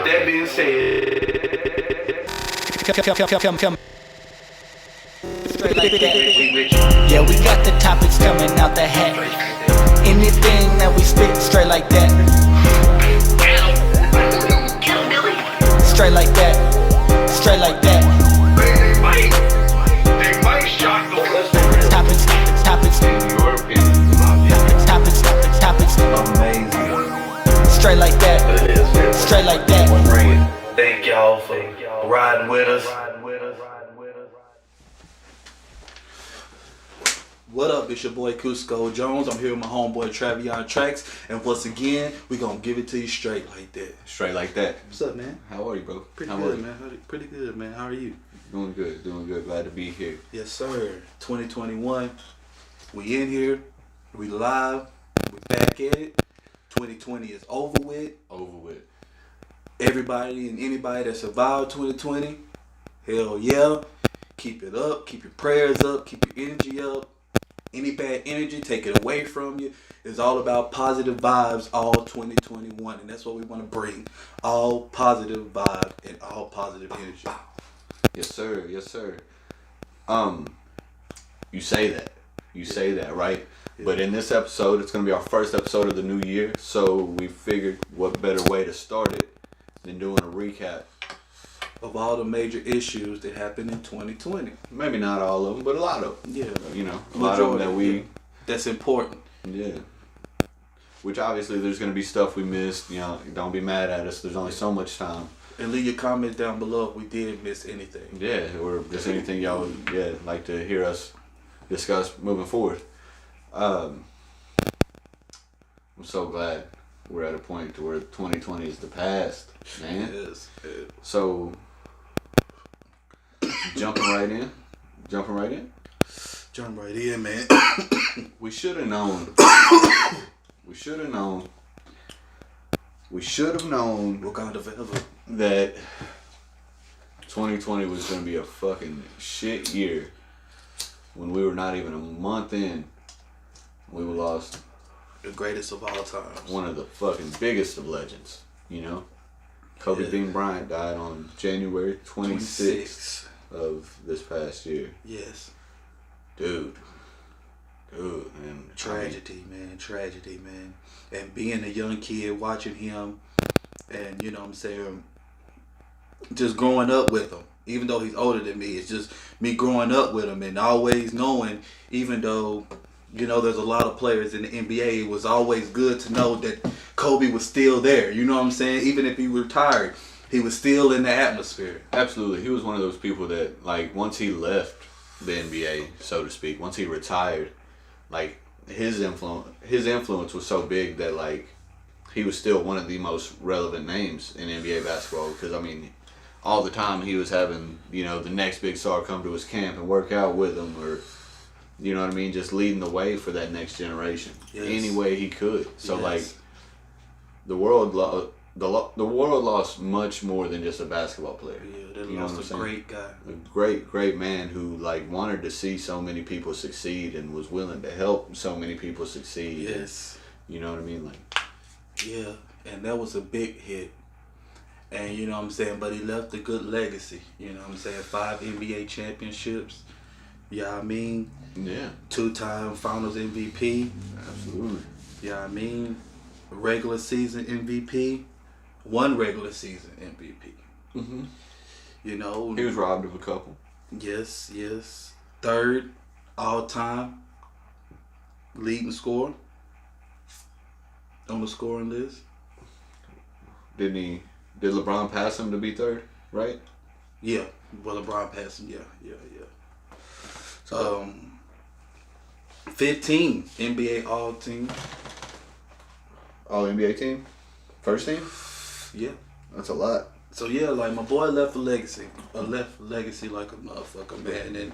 that being said, Come. we with you. Yeah, we got the topics coming out the hat. Anything that we spit, straight like that. Straight like that. Straight like that. They might shock the listeners. Topics. Your opinion. Topics. Amazing. Straight like that. It is. Straight like that. Thank y'all for riding with us. What up, it's your boy CuscoJones. I'm here with my homeboy TravionTraxx, and once again, we gonna give it to you straight like that. Straight like that. What's up, man? How are you, bro? Pretty How good, are you? man. Pretty good, man. How are you? Doing good. Glad to be here. Yes, sir. 2021. We in here. We live. We back at it. 2020 is over with. Everybody and anybody that survived 2020, hell yeah. Keep it up. Keep your prayers up. Keep your energy up. Any bad energy, take it away from you. It's all about positive vibes all 2021. And that's what we want to bring. All positive vibes and all positive energy. Yes, sir. You say that, right? Yeah. But in this episode, it's gonna be our first episode of the new year, so we figured what better way to start it than doing a recap Of all the major issues that happened in 2020. Maybe not all of them, but a lot of them. Yeah. You know, a lot of them that we. That's important. Yeah. Which obviously there's gonna be stuff we missed. You know, don't be mad at us. There's only so much time. And leave your comments down below if we did miss anything. Yeah, or just anything y'all would like to hear us discuss moving forward. I'm so glad we're at a point to where 2020 is the past, man. Yes. So jumping right in. Jump right in, man. We should have known. We should have known Wakanda Forever. that 2020 was gonna be a fucking shit year when we were not even a month in. We were lost The greatest of all times. one of the fucking biggest of legends, you know? Kobe Dean Bryant died on January 26th of this past year. Yes. Dude, and Tragedy, man. And being a young kid, watching him, and you know what I'm saying, just growing up with him. Even though he's older than me, it's just me growing up with him and always knowing, even though, you know, there's a lot of players in the NBA, it was always good to know that Kobe was still there. You know what I'm saying? Even if he retired, he was still in the atmosphere. Absolutely. He was one of those people that, like, once he left the NBA, so to speak, once he retired, like, his influence was so big that, like, he was still one of the most relevant names in NBA basketball. Because, I mean, all the time he was having, you know, the next big star come to his camp and work out with him, or, you know what I mean, just leading the way for that next generation any way he could. So, like, the world lost much more than just a basketball player. Yeah, they you lost know what a I'm great guy. A great man who, like, wanted to see so many people succeed and was willing to help so many people succeed. Yes. You know what I mean? Like, yeah, and that was a big hit. And you know what I'm saying, but he left a good legacy. You know what I'm saying, 5 NBA championships. Yeah, I mean, yeah, 2-time Finals MVP. absolutely. Yeah, I mean, regular season MVP, 1 regular season MVP. Mm-hmm. You know, He was robbed of a couple. yes, 3rd all time leading scorer on the scoring list. Did LeBron pass him to be 3rd, right? Yeah, well, LeBron passed him. Yeah. So, 15 NBA All-Team. all NBA team? First team? Yeah. That's a lot. So yeah, like my boy left a legacy like a motherfucker, man. And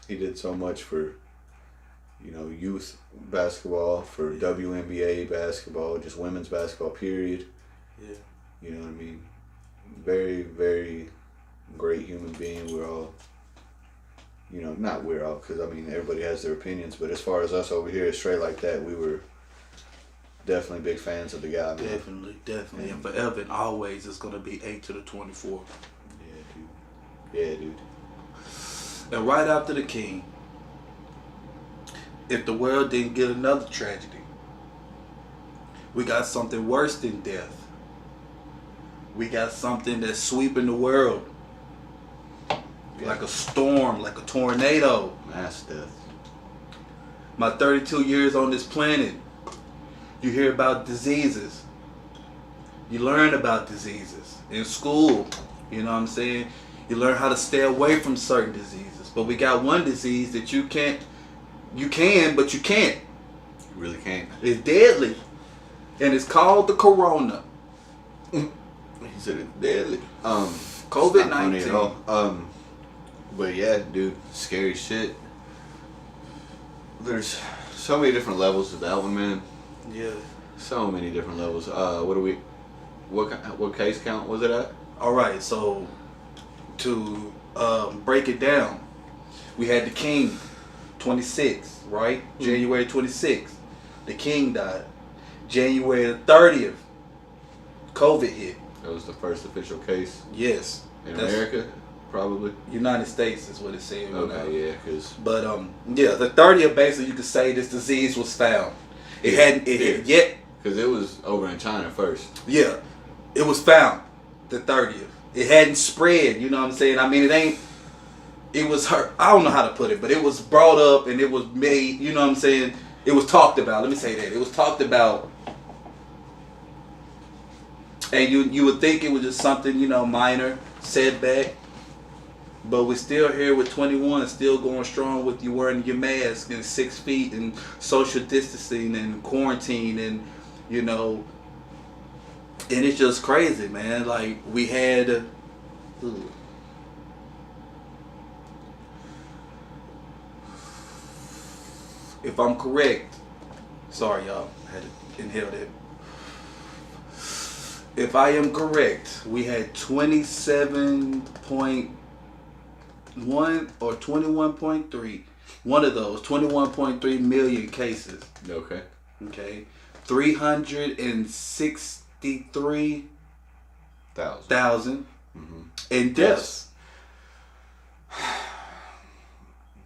He did so much for, you know, youth basketball, for WNBA basketball, just women's basketball, period. yeah, You know what I mean? Very, very great human being. We're all, you know, not we're all, because I mean, everybody has their opinions, but as far as us over here, straight like that, we were definitely big fans of the guy, man. Definitely. And forever and always it's going to be 8 to the 24. Yeah, dude. And right after the king, if the world didn't get another tragedy, we got something worse than death. We got something that's sweeping the world. Like a storm, like a tornado. Mass death. My 32 years on this planet, you hear about diseases. You learn about diseases in school. You know what I'm saying? You learn how to stay away from certain diseases. But we got one disease that you can, but you can't. You really can't. It's deadly. And it's called the corona. He said it's deadly. COVID-19. But yeah, dude, scary shit. There's so many different levels of that one, man. Yeah. So many different levels. What case count was it at? All right, so to break it down, we had the king, 26, right? January 26th, the king died. January the 30th, COVID hit. That was the first official case Yes. in America, probably. United States is what it said. Okay, yeah, because But the 30th, basically, you could say this disease was found. It hadn't yet. Because it was over in China first. Yeah, it was found the 30th. It hadn't spread. You know what I'm saying? I mean, it was hurt. I don't know how to put it, but it was brought up and it was made. You know what I'm saying? It was talked about. Let me say that. It was talked about. And you would think it was just something, minor setback. But we're still here with 21, still going strong with you wearing your mask and 6 feet and social distancing and quarantine and, and it's just crazy, man. Like, we had, if I'm correct, sorry y'all, I had to inhale that. If I am correct, we had 27.1 or 21.3, one of those, 21.3 million cases. Okay. 363,000 in deaths.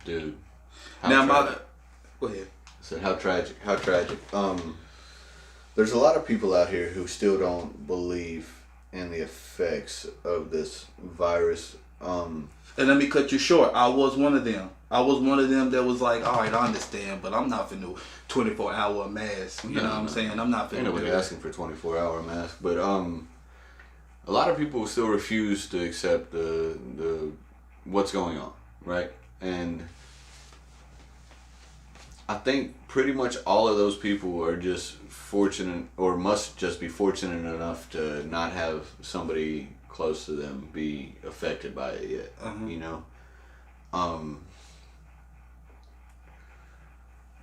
Dude. Go ahead. So how tragic. There's a lot of people out here who still don't believe in the effects of this virus. And let me cut you short. I was one of them. That was like, all right, I understand, but I'm not finna 24-hour mask. You know what I'm saying? I'm not finna. Ain't nobody asking for 24-hour mask, but a lot of people still refuse to accept the what's going on, right? And I think pretty much all of those people are just fortunate, or must just be fortunate enough to not have somebody close to them be affected by it yet.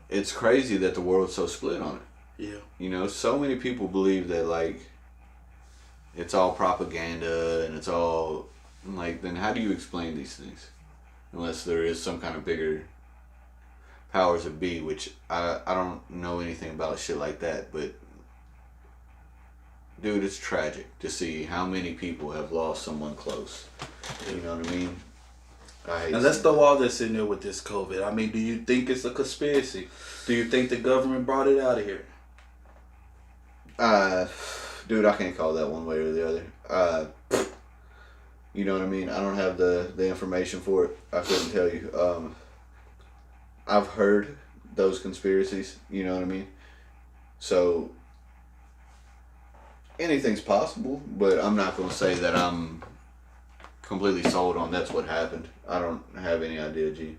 It's crazy that the world's so split on it. Yeah. So many people believe that, like, it's all propaganda and it's all, like, then how do you explain these things? Unless there is some kind of bigger powers that be, which I don't know anything about shit like that, but dude, it's tragic to see how many people have lost someone close. You know what I mean? And let's throw all this in there with this COVID. I mean, do you think it's a conspiracy? Do you think the government brought it out of here? Dude, I can't call that one way or the other. You know what I mean? I don't have the information for it. I couldn't tell you. I've heard those conspiracies, you know what I mean? So, anything's possible, but I'm not going to say that I'm completely sold on that's what happened. I don't have any idea, G.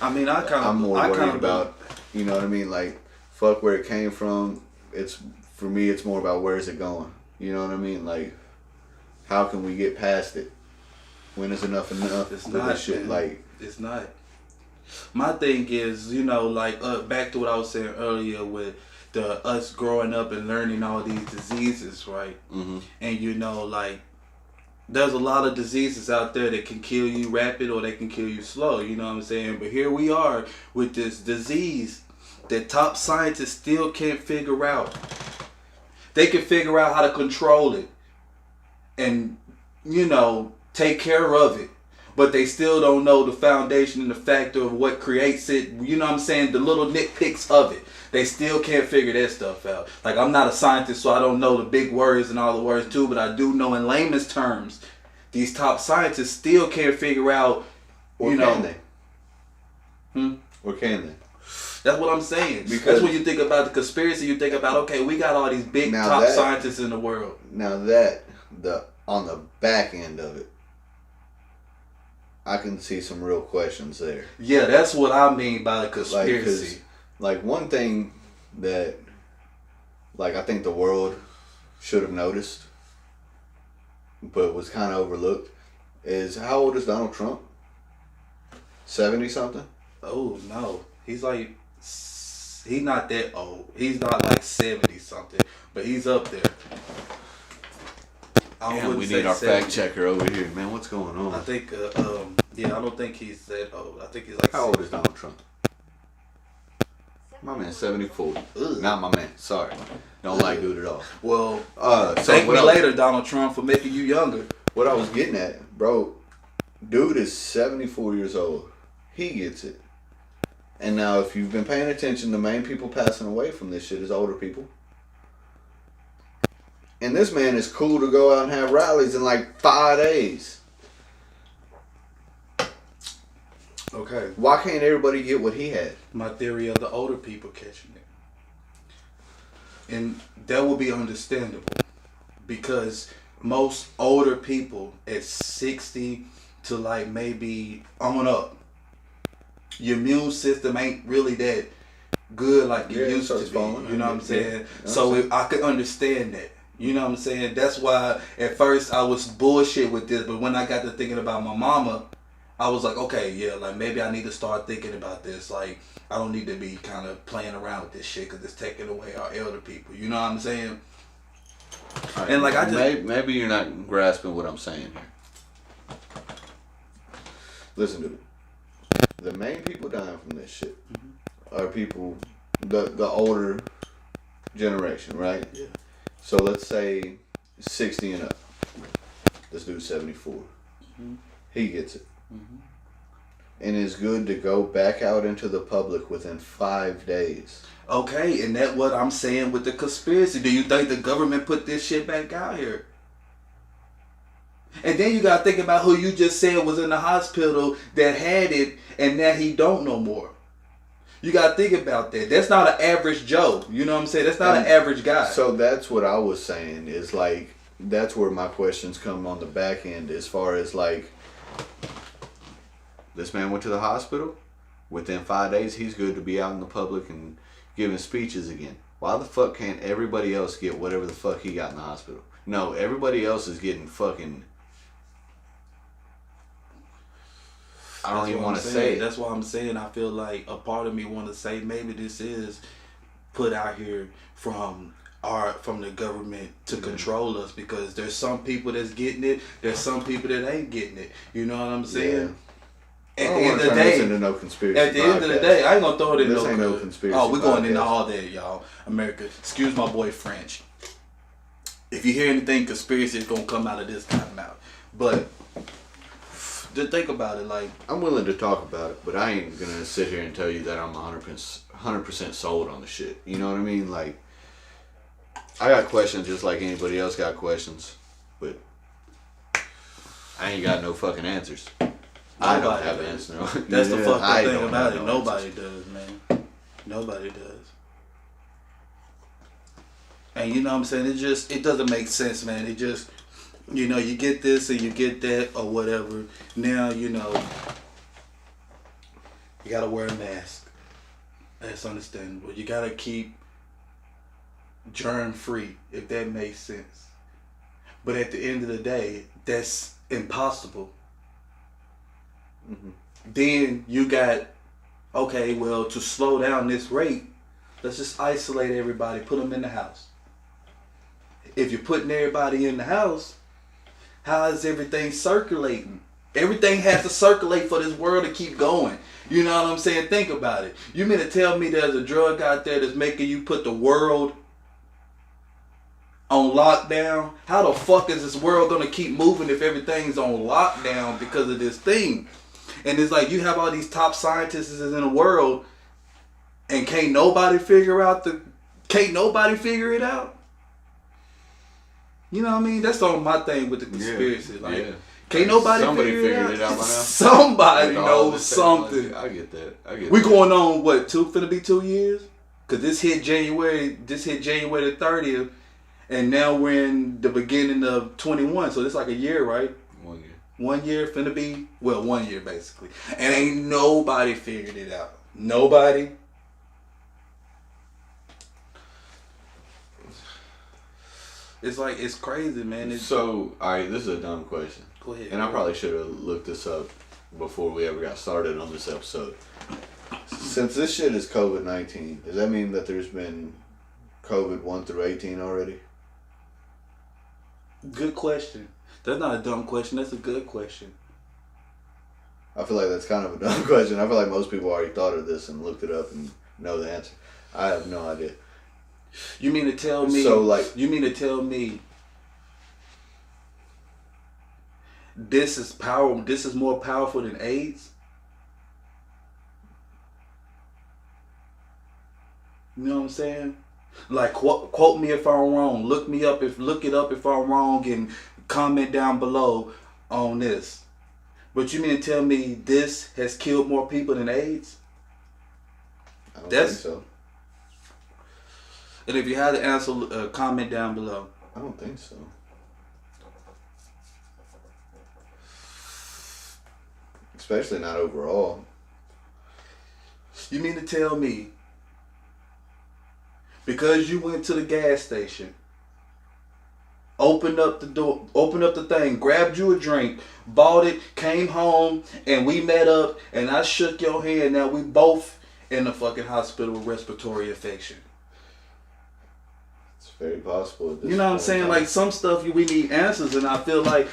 I mean, I'm more worried about, you know what I mean? Like, fuck where it came from. For me, it's more about where is it going? You know what I mean? Like, how can we get past it? When is enough? It's not, shit, man. like, it's not. My thing is, back to what I was saying earlier with us growing up and learning all these diseases, right? Mm-hmm. And there's a lot of diseases out there that can kill you rapid or they can kill you slow, you know what I'm saying? But here we are with this disease that top scientists still can't figure out. They can figure out how to control it and, you know, take care of it. But they still don't know the foundation and the factor of what creates it. You know what I'm saying? The little nitpicks of it. They still can't figure that stuff out. Like, I'm not a scientist, so I don't know the big words and all the words too, but I do know in layman's terms, these top scientists still can't figure out, or you can know. they? Or can they? That's what I'm saying. Because that's when you think about the conspiracy, you think about, okay, we got all these big top scientists in the world. Now that, on the back end of it, I can see some real questions there. Yeah, that's what I mean by the conspiracy. Like one thing that, like, I think the world should have noticed, but was kind of overlooked, is how old is Donald Trump? 70 something? Oh no, he's not that old. He's not like 70 something, but he's up there. Yeah, we need our 70. Fact checker over here, man. What's going on? I think, I don't think he's that old. I think he's like. How old is Donald Trump? My man, 74. Ugh. Not my man. Sorry, don't like dude at all. Well, so thank me later, Donald Trump, for making you younger. What I was getting at, bro, dude is 74 years old. He gets it. And now, if you've been paying attention, the main people passing away from this shit is older people. And this man is cool to go out and have rallies in like 5 days. Okay. Why can't everybody get what he had? My theory of the older people catching it. And that will be understandable. Because most older people at 60 to like maybe on up, your immune system ain't really that good like it used to be. You know what I'm saying? Yeah. So I could understand that. You know what I'm saying? That's why at first I was bullshit with this, but when I got to thinking about my mama, I was like, okay, yeah, like maybe I need to start thinking about this. Like, I don't need to be kind of playing around with this shit because it's taking away our elder people. You know what I'm saying? Right. And like I just maybe you're not grasping what I'm saying here. Listen to me. The main people dying from this shit are people, the older generation, right? Yeah. So let's say 60 and up. This dude's 74. He gets it. And it's good to go back out into the public within 5 days. Okay, and that's what I'm saying with the conspiracy. Do you think the government put this shit back out here? And then you gotta think about who you just said was in the hospital that had it and now he don't no more. You gotta think about that. That's not an average Joe. You know what I'm saying? That's not an average guy. So that's what I was saying is like, that's where my questions come on the back end as far as like, this man went to the hospital. Within 5 days, he's good to be out in the public and giving speeches again. Why the fuck can't everybody else get whatever the fuck he got in the hospital? No, everybody else is getting fucking... I don't even want to say it. That's why I'm saying I feel like a part of me want to say maybe this is put out here from the government to control us, because there's some people that's getting it, there's some people that ain't getting it. You know what I'm saying? Yeah. At the end of the day, into no conspiracy at the end of the day, I ain't gonna throw it in this ain't no conspiracy. Oh, we're going into all that, y'all. America, excuse my boy French. If you hear anything conspiracy, it's gonna come out of this kind of mouth. But just think about it, like, I'm willing to talk about it, but I ain't gonna sit here and tell you that I'm 100% sold on the shit. You know what I mean? Like, I got questions just like anybody else got questions, but I ain't got no fucking answers. I don't have answers. That's the fucked up thing about it. Nobody does, man. Nobody does. And you know what I'm saying? It doesn't make sense, man. It just, you know, you get this and you get that or whatever. Now, you know, you gotta wear a mask. That's understandable. You gotta keep germ free, if that makes sense. But at the end of the day, that's impossible. Then you got, okay, well, to slow down this rate, let's just isolate everybody, put them in the house. If you're putting everybody in the house, how is everything circulating? Everything has to circulate for this world to keep going. You know what I'm saying? Think about it. You mean to tell me there's a drug out there that's making you put the world on lockdown? How the fuck is this world gonna keep moving if everything's on lockdown because of this thing? And it's like you have all these top scientists in the world, and can't nobody figure it out? You know what I mean? That's all my thing with the conspiracy. Can't nobody figure it out by now. Somebody knows something. I get that. We going on finna be 2 years? Cause this hit January the 30th, and now we're in the beginning of 21. So it's like a year, right? 1 year. 1 year finna be 1 year basically, and ain't nobody figured it out. Nobody. It's like, it's crazy, man. So, alright, this is a dumb question. Go ahead. And I probably should have looked this up before we ever got started on this episode. Since this shit is COVID-19, does that mean that there's been COVID 1 through 18 already? Good question. That's not a dumb question. That's a good question. I feel like that's kind of a dumb question. I feel like most people already thought of this and looked it up and know the answer. I have no idea. You mean to tell me? So, like, you mean to tell me this is power? This is more powerful than AIDS? You know what I'm saying? Like, quote me if I'm wrong. Look it up if I'm wrong, and comment down below on this. But you mean to tell me this has killed more people than AIDS? I don't think so. And if you have the answer, comment down below. I don't think so. Especially not overall. You mean to tell me, because you went to the gas station, opened up the door, opened up the thing, grabbed you a drink, bought it, came home, and we met up, and I shook your hand, now we both in the fucking hospital with respiratory infection? It's very possible. At this You know what I'm point saying? in Like, time. some stuff we need answers, and I feel like,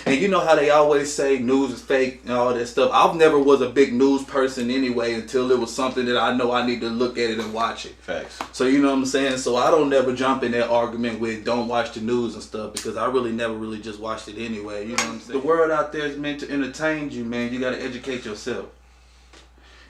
and you know how they always say news is fake and all that stuff. I've never was a big news person anyway until it was something that I know I need to look at it and watch it. Facts. So you know what I'm saying? So I don't never jump in that argument with don't watch the news and stuff, because I really never really just watched it anyway. You know what I'm saying? The world out there is meant to entertain you, man. You got to educate yourself.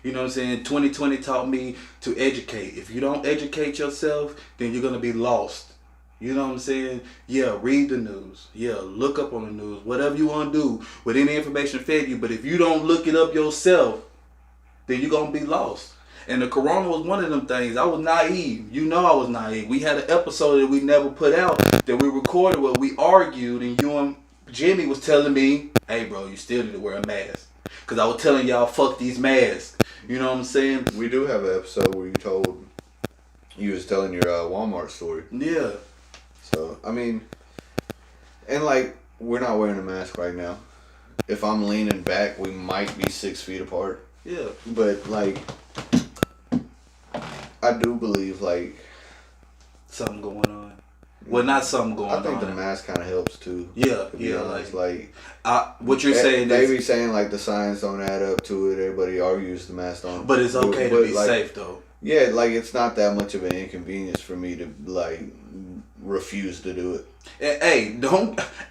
You know what I'm saying? 2020 taught me to educate. If you don't educate yourself, then you're going to be lost. You know what I'm saying? Yeah, read the news. Yeah, look up on the news. Whatever you want to do with any information fed you. But if you don't look it up yourself, then you're going to be lost. And the corona was one of them things. I was naive. You know I was naive. We had an episode that we never put out that we recorded where we argued, and you and Jimmy was telling me, hey, bro, you still need to wear a mask. Because I was telling y'all, fuck these masks. You know what I'm saying? We do have an episode where you was telling your Walmart story. Yeah. So, I mean, and like, we're not wearing a mask right now. If I'm leaning back, we might be 6 feet apart. Yeah. But, like, I do believe, like, something going on. Well, not something going on. I think the mask kind of helps too. Yeah, to be honest. Like, what you're saying they is, be saying like the science don't add up to it. Everybody argues the mask don't. But it's okay to be like, safe though. Yeah, like it's not that much of an inconvenience for me to like refuse to do it. Hey,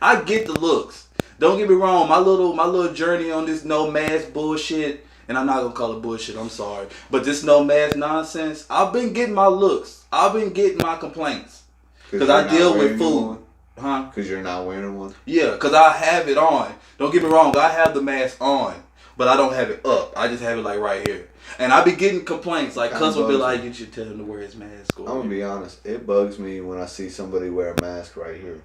I get the looks. Don't get me wrong. My little journey on this no mask bullshit, and I'm not gonna call it bullshit. I'm sorry, but this no mask nonsense. I've been getting my looks. I've been getting my complaints. Because I deal with food. Huh? Because you're not wearing one? Yeah, because I have it on. Don't get me wrong. I have the mask on. But I don't have it up. I just have it like right here. And I be getting complaints. Like, Cuz will be like, you should tell him to wear his mask. I'm going to be honest. It bugs me when I see somebody wear a mask right here.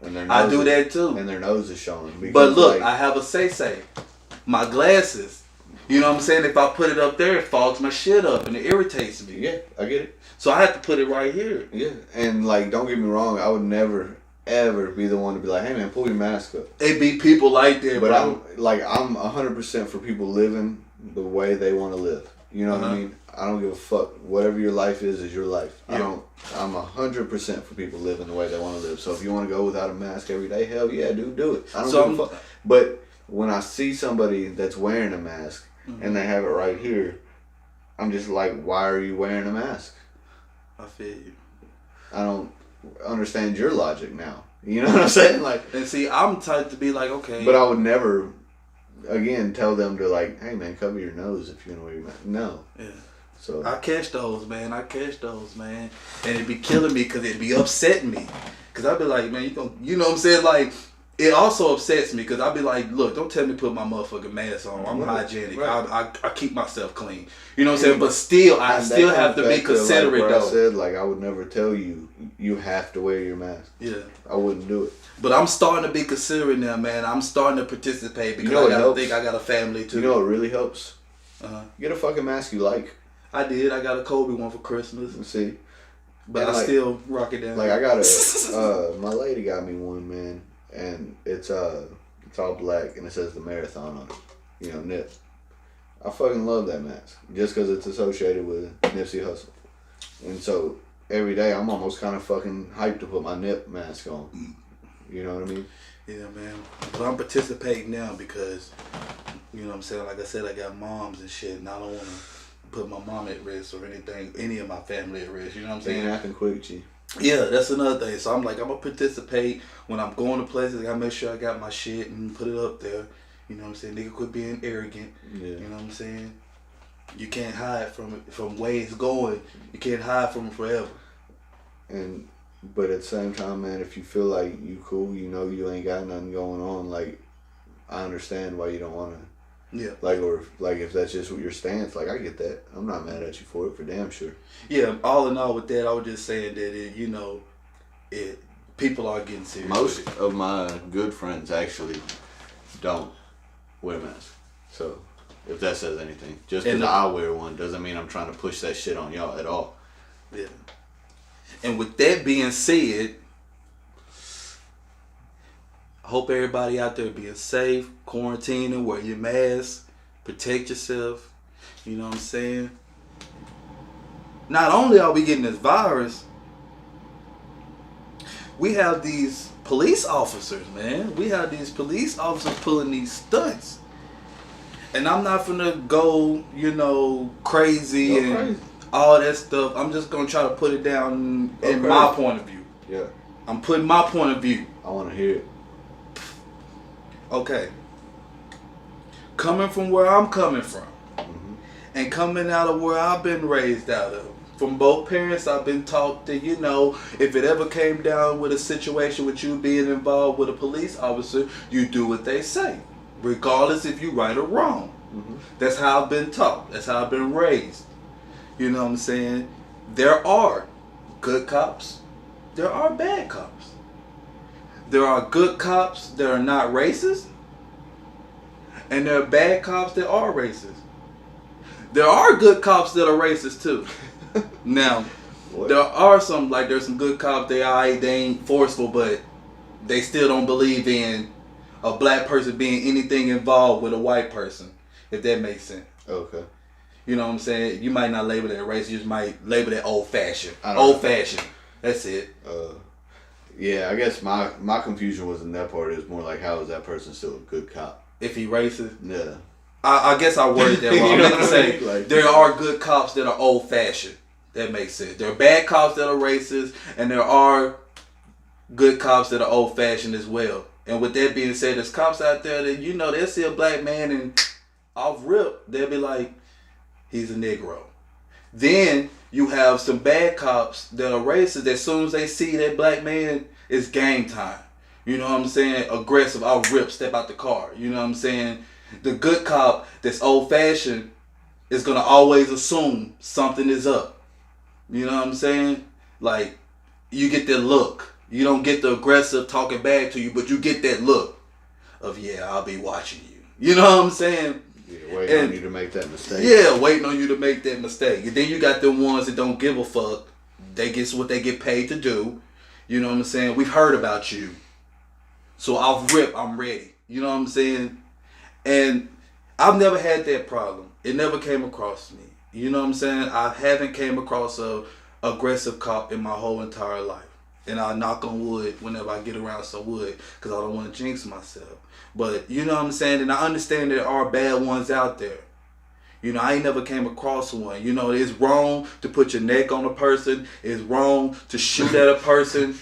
And their I do that too. And their nose is showing. But look, I have a say. My glasses. You know what I'm saying? If I put it up there, it fogs my shit up and it irritates me. Yeah, I get it. So I have to put it right here. Yeah, and like, don't get me wrong, I would never, ever be the one to be like, hey man, pull your mask up. It be people like that, but bro. I'm 100% for people living the way they want to live. You know what I mean? I don't give a fuck. Whatever your life is your life. Yeah. I'm 100% for people living the way they want to live. So if you want to go without a mask every day, hell yeah, dude, do it. I don't give a fuck. But when I see somebody that's wearing a mask and they have it right here, I'm just like, why are you wearing a mask? I feel you. I don't understand your logic now. You know what I'm saying? Like, and see, I'm type to be like, okay. But I would never, again, tell them to like, hey man, cover your nose if you're gonna wear your mask. No. Yeah. So I catch those, man. And it'd be killing me because it'd be upsetting me. Because I'd be like, man, you know what I'm saying? Like, it also upsets me because I'd be like, look, don't tell me to put my motherfucking mask on. I'm hygienic. Right. I keep myself clean. You know what I'm saying? But still, I still have to be considerate, like though. I said, like, I would never tell you have to wear your mask. Yeah. I wouldn't do it. But I'm starting to be considerate now, man. I'm starting to participate because I gotta think I got a family, too. You know what really helps? Get a fucking mask you like. I did. I got a Kobe one for Christmas. See? But I still rock it down. Like, I got my lady got me one, man. And it's all black and it says the marathon on it. You know, Nip. I fucking love that mask. Just because it's associated with Nipsey Hussle. And so, every day I'm almost kind of fucking hyped to put my Nip mask on. You know what I mean? Yeah, man. But I'm participating now because, you know what I'm saying? Like I said, I got moms and shit, and I don't want to put my mom at risk or any of my family at risk. You know what I'm saying? Ain't acting quick, G. Yeah, that's another thing. So I'm like, I'm going to participate. When I'm going to places, I got to make sure I got my shit and put it up there. You know what I'm saying? Nigga quit being arrogant. Yeah. You know what I'm saying? You can't hide from it, from where it's going. You can't hide from it forever. But at the same time, man, if you feel like you cool, you know you ain't got nothing going on, like, I understand why you don't want to. Yeah. Like, or, like, if that's just your stance, like, I get that. I'm not mad at you for it, for damn sure. Yeah, all in all with that, I was just saying that, people are getting serious. Most of my good friends actually don't wear masks. So, if that says anything. Just because I wear one doesn't mean I'm trying to push that shit on y'all at all. Yeah. And with that being said, I hope everybody out there being safe, quarantining, wear your mask, protect yourself. You know what I'm saying? Not only are we getting this virus, we have these police officers, man. We have these police officers pulling these stunts. And I'm not finna go, crazy and all that stuff. I'm just gonna try to put it down in my point of view. Yeah. I'm putting my point of view. I want to hear it. Okay. Coming from where I'm coming from, and coming out of where I've been raised out of. From both parents, I've been taught that, if it ever came down with a situation with you being involved with a police officer, you do what they say, regardless if you right or wrong. That's how I've been taught. That's how I've been raised. You know what I'm saying? There are good cops. There are bad cops. There are good cops that are not racist. And there are bad cops that are racist. There are good cops that are racist too. Now, there are some, there's some good cops, they ain't forceful, but they still don't believe in a black person being anything involved with a white person, if that makes sense. Okay. You know what I'm saying? You might not label that racist, you just might label that old-fashioned. Old-fashioned. That's it. Yeah, I guess my confusion was in that part. It was more like, how is that person still a good cop? If he racist? Yeah. I guess I worded that wrong. I meant to say, there are good cops that are old-fashioned. That makes sense. There are bad cops that are racist, and there are good cops that are old-fashioned as well. And with that being said, there's cops out there that, they'll see a black man and off rip, they'll be like, he's a Negro. Then you have some bad cops that are racist. As soon as they see that black man, it's game time. You know what I'm saying? Aggressive, I'll rip, step out the car. You know what I'm saying? The good cop that's old-fashioned is going to always assume something is up. You know what I'm saying? Like, you get that look. You don't get the aggressive talking back to you, but you get that look of, yeah, I'll be watching you. You know what I'm saying? Yeah, waiting on you to make that mistake. Yeah, waiting on you to make that mistake. And then you got the ones that don't give a fuck. They get what they get paid to do. You know what I'm saying? We've heard about you. So I'll rip, I'm ready. You know what I'm saying? And I've never had that problem. It never came across me. You know what I'm saying? I haven't came across a aggressive cop in my whole entire life. And I knock on wood whenever I get around some wood because I don't want to jinx myself. But you know what I'm saying? And I understand there are bad ones out there. You know, I ain't never came across one. You know, it's wrong to put your neck on a person. It's wrong to shoot at a person.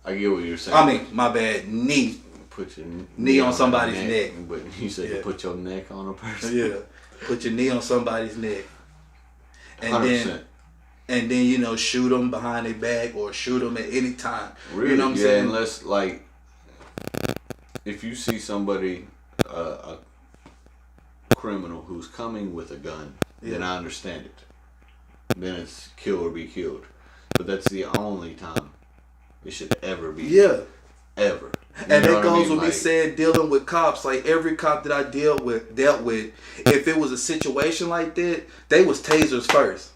I get what you're saying. I mean, my bad, knee. Put your knee on somebody's neck. But you said you put your neck on a person. Yeah. Put your knee on somebody's neck. And 100%. then you know, shoot them behind their back or shoot them at any time. Really? You know what I'm saying? Unless, like, if you see somebody, a criminal who's coming with a gun, then I understand it. Then it's kill or be killed. But that's the only time it should ever be. Yeah. Ever. And it goes with me saying dealing with cops. Like every cop that I dealt with, if it was a situation like that, they was tasers first.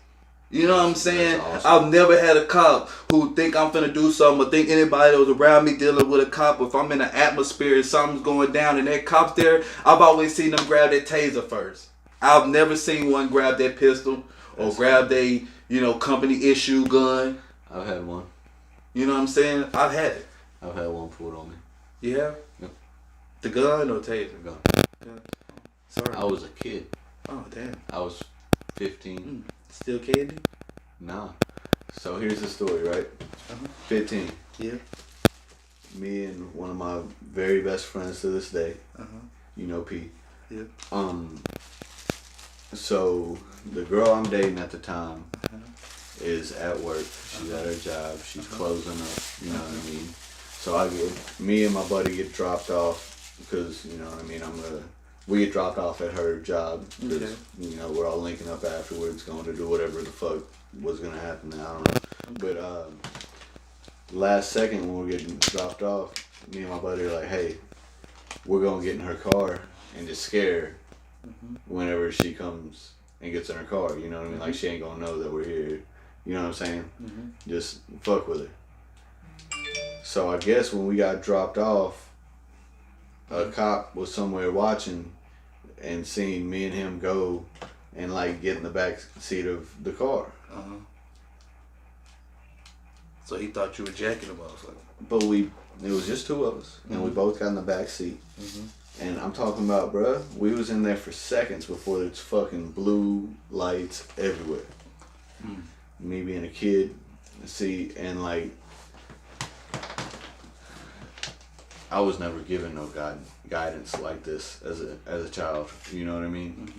You know what I'm saying? Awesome. I've never had a cop who think I'm finna do something or think anybody that was around me dealing with a cop. If I'm in an atmosphere and something's going down and that cop's there, I've always seen them grab that taser first. I've never seen one grab that pistol or grab their, you know, company issue gun. I've had one. You know what I'm saying? I've had it. I've had one pulled on me. Yeah? Yep. The gun or taser? The gun. Yeah. Sorry. I was a kid. Oh, damn. I was 15. Still candy? Nah. So here's the story, right? 15. Yeah. Me and one of my very best friends to this day. You know P. Yeah. So the girl I'm dating at the time is at work. She's at her job. She's closing up. You know what I mean? So me and my buddy get dropped off because, you know what I mean, we get dropped off at her job because, you know, we're all linking up afterwards, going to do whatever the fuck was going to happen. I don't know. But last second when we're getting dropped off, me and my buddy are like, hey, we're going to get in her car and just scare her whenever she comes and gets in her car. You know what I mean? Like, she ain't going to know that we're here. You know what I'm saying? Just fuck with her. So I guess when we got dropped off, a cop was somewhere watching and seeing me and him go and like get in the back seat of the car. So he thought you were jacking the motherfucker. But it was just two of us, and we both got in the back seat. And I'm talking about, bruh, we was in there for seconds before there's fucking blue lights everywhere. Me being a kid, see, and like, I was never given no guidance like this as a child. You know what I mean?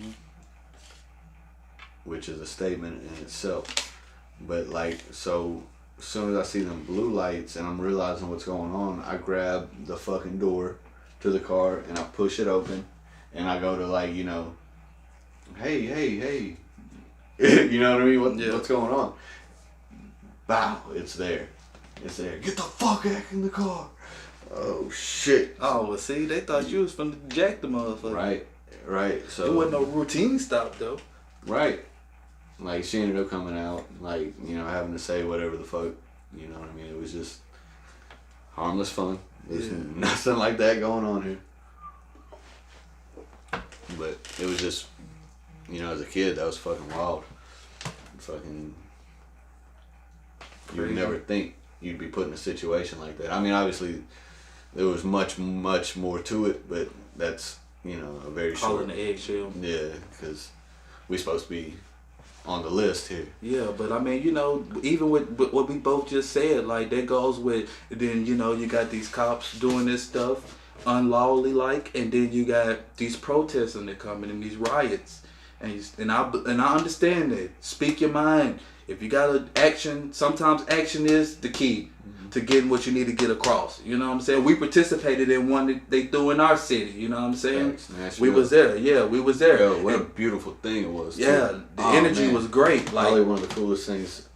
Which is a statement in itself. But like, so as soon as I see them blue lights and I'm realizing what's going on, I grab the fucking door to the car and I push it open and I go to like, you know, hey. You know what I mean? What's going on? Bow, it's there. Get the fuck back in the car. Oh shit. Oh, well, see, they thought you was finna jack the motherfucker. Right. So it wasn't no routine stop though. Right. Like, she ended up coming out, like, you know, having to say whatever the fuck, you know what I mean? It was just harmless fun. There's nothing like that going on here. But it was just, you know, as a kid, that was fucking wild. Fucking, you would never think you'd be put in a situation like that. I mean, obviously, there was much, much more to it, but that's, you know, a very short. Calling the eggshell. Yeah, because we're supposed to be on the list here. Yeah, but I mean, you know, even with what we both just said, like, that goes with, then, you know, you got these cops doing this stuff unlawfully, like, and then you got these protesting that coming and these riots. And I understand that. Speak your mind. If you got an action, sometimes action is the key to getting what you need to get across. You know what I'm saying? We participated in one that they threw in our city. You know what I'm saying? Nashville. We was there. Yeah, we was there. Yo, what a beautiful thing it was. Yeah, too. the energy was great. Like, probably one of the coolest things.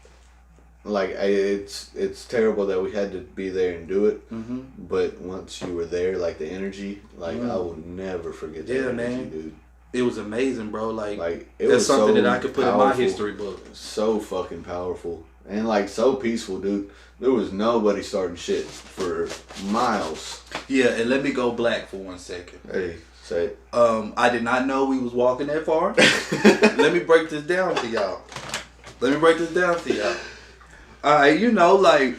Like, it's terrible that we had to be there and do it. But once you were there, like, the energy, like, I will never forget that energy, dude. It was amazing, bro. Like it that's was something so that I could put powerful, in my history book. So fucking powerful. And like so peaceful, dude. There was nobody starting shit for miles. Yeah, and let me go black for 1 second. Hey, say it. I did not know we was walking that far. Let me break this down to y'all. Alright, you know, like,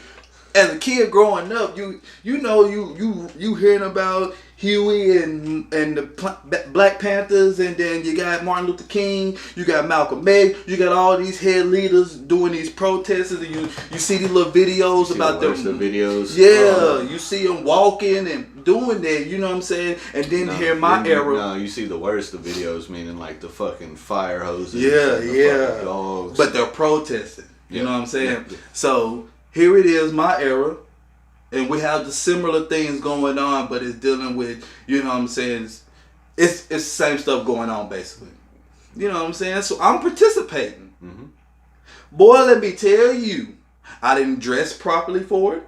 as a kid growing up, you hearing about Huey and the Black Panthers, and then you got Martin Luther King, you got Malcolm X, you got all these head leaders doing these protests, and you see these little videos about them. The videos. Yeah, you see them walking and doing that. You know what I'm saying? And then here my era. No, you see the worst of videos, meaning like the fucking fire hoses. Yeah, and yeah. fucking dogs. But they're protesting. You know what I'm saying? Yeah. So here it is, my era. And we have the similar things going on, but it's dealing with, you know what I'm saying, it's the same stuff going on, basically. You know what I'm saying? So I'm participating. Mm-hmm. Boy, let me tell you, I didn't dress properly for it.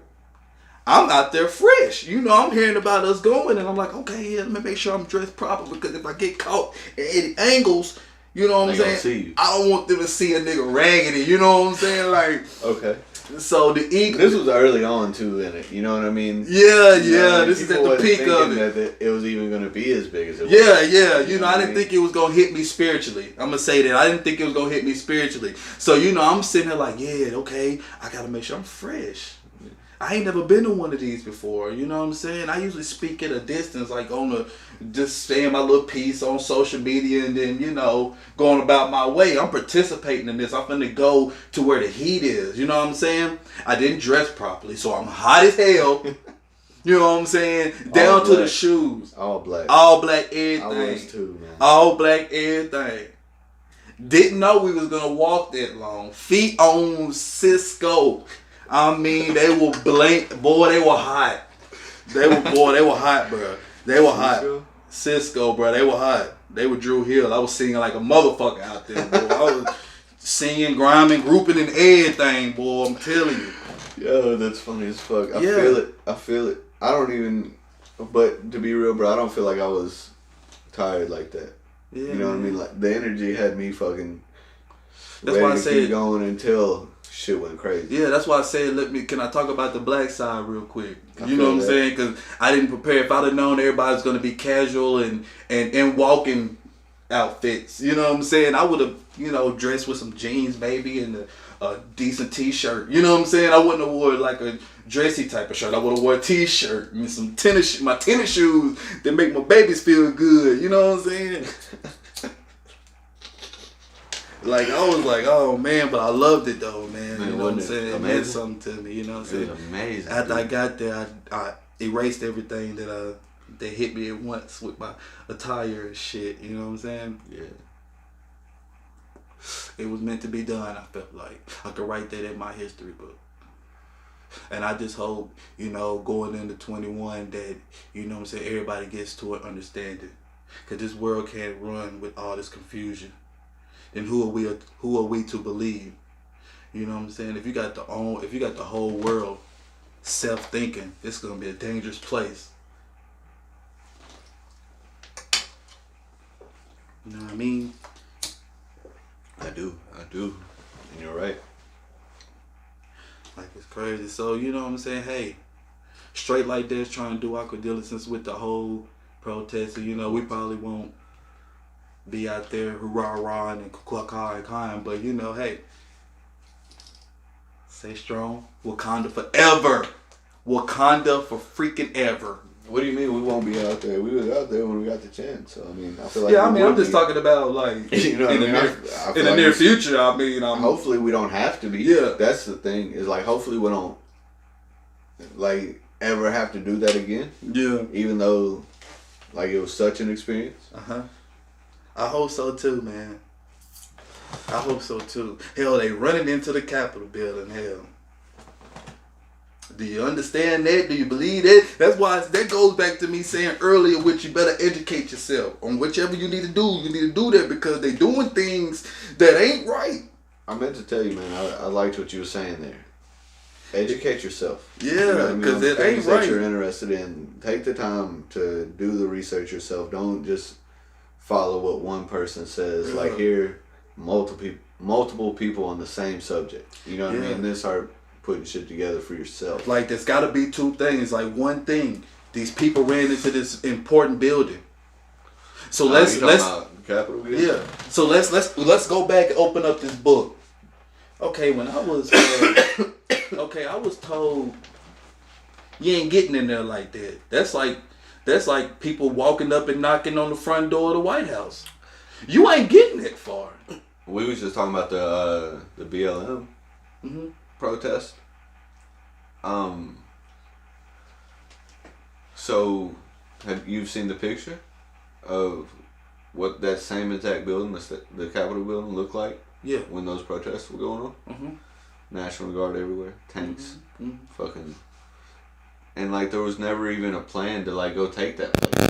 I'm out there fresh. You know, I'm hearing about us going, and I'm like, okay, yeah, let me make sure I'm dressed properly, because if I get caught at any angles, you know what I'm saying? See you. I don't want them to see a nigga raggedy, you know what I'm saying? Like, okay. So the eagle. This was early on too in it. You know what I mean? Yeah, you know, this is at the peak of it. That it was even going to be as big as it was. Yeah. You know, I didn't think it was gonna hit me spiritually. I'm gonna say that I didn't think it was gonna hit me spiritually. So you know, I'm sitting there like, yeah, okay, I gotta make sure I'm fresh. I ain't never been to one of these before. You know what I'm saying? I usually speak at a distance, like just saying my little piece on social media, and then, you know, going about my way. I'm participating in this. I'm finna go to where the heat is. You know what I'm saying? I didn't dress properly, so I'm hot as hell. You know what I'm saying? Down to the shoes. All black. All black everything. I was too, man. All black everything. Didn't know we was gonna walk that long. Feet on Cisco. I mean, they were blank. Boy, they were hot. They were hot, bro. They were hot. Cisco, bro. They were hot. They were Drew Hill. I was singing like a motherfucker out there, boy. I was singing, grinding, grouping, and everything, boy. I'm telling you. Yo, that's funny as fuck. I feel it. I don't even. But to be real, bro, I don't feel like I was tired like that. Yeah, you know what I mean? Like the energy had me fucking. That's why I say keep going until shit went crazy. Yeah, that's why I said, can I talk about the black side real quick? You know what I'm saying? Because I didn't prepare. If I'd have known everybody's going to be casual and walking outfits, you know what I'm saying? I would have, you know, dressed with some jeans maybe and a decent t-shirt. You know what I'm saying? I wouldn't have wore like a dressy type of shirt. I would have wore a t-shirt and some my tennis shoes that make my babies feel good. You know what I'm saying? Like, I was like, oh man, but I loved it though, man. You know what I'm saying? It meant something to me, you know what I'm saying? It was amazing. After I got there, I erased everything that hit me at once with my attire and shit, you know what I'm saying? Yeah. It was meant to be done, I felt like. I could write that in my history book. And I just hope, you know, going into 21 that, you know what I'm saying, everybody gets to an understanding. Because this world can't run with all this confusion. Then who are we to believe? You know what I'm saying? If you got the whole world self-thinking, it's gonna be a dangerous place. You know what I mean? I do. And you're right. Like, it's crazy. So, you know what I'm saying? Hey, straight like this, trying to do our diligence with the whole protest. And, you know, we probably won't be out there hurrah and crying, but you know, hey, stay strong. Wakanda forever. Wakanda for freaking ever. What do you mean we won't be out there? We was out there when we got the chance. So I mean, I feel like I'm just talking about like you know, in the near future. I mean, hopefully we don't have to be. Yeah, that's the thing. Is like hopefully we don't like ever have to do that again. Yeah, even though like it was such an experience. I hope so too, man. I hope so too. Hell, they running into the Capitol building. Hell, do you understand that? Do you believe that? That's why that goes back to me saying earlier, which you better educate yourself on whichever you need to do. You need to do that because they doing things that ain't right. I meant to tell you, man. I liked what you were saying there. Educate yourself. Yeah, because it ain't right. That you're interested in. Take the time to do the research yourself. Don't just follow what one person says. Like here, multiple people on the same subject. You know what I mean? Then start putting shit together for yourself. Like there's got to be two things. Like one thing, these people ran into this important building. So let's Capitol. Yeah. So let's go back and open up this book. Okay, when I was I was told You ain't getting in there like that. That's like people walking up and knocking on the front door of the White House. You ain't getting that far. We was just talking about the BLM protest. So have you seen the picture of what that same exact building, the Capitol building, looked like? Yeah. When those protests were going on? Mm-hmm. National Guard everywhere, tanks, fucking, and like there was never even a plan to like go take that place.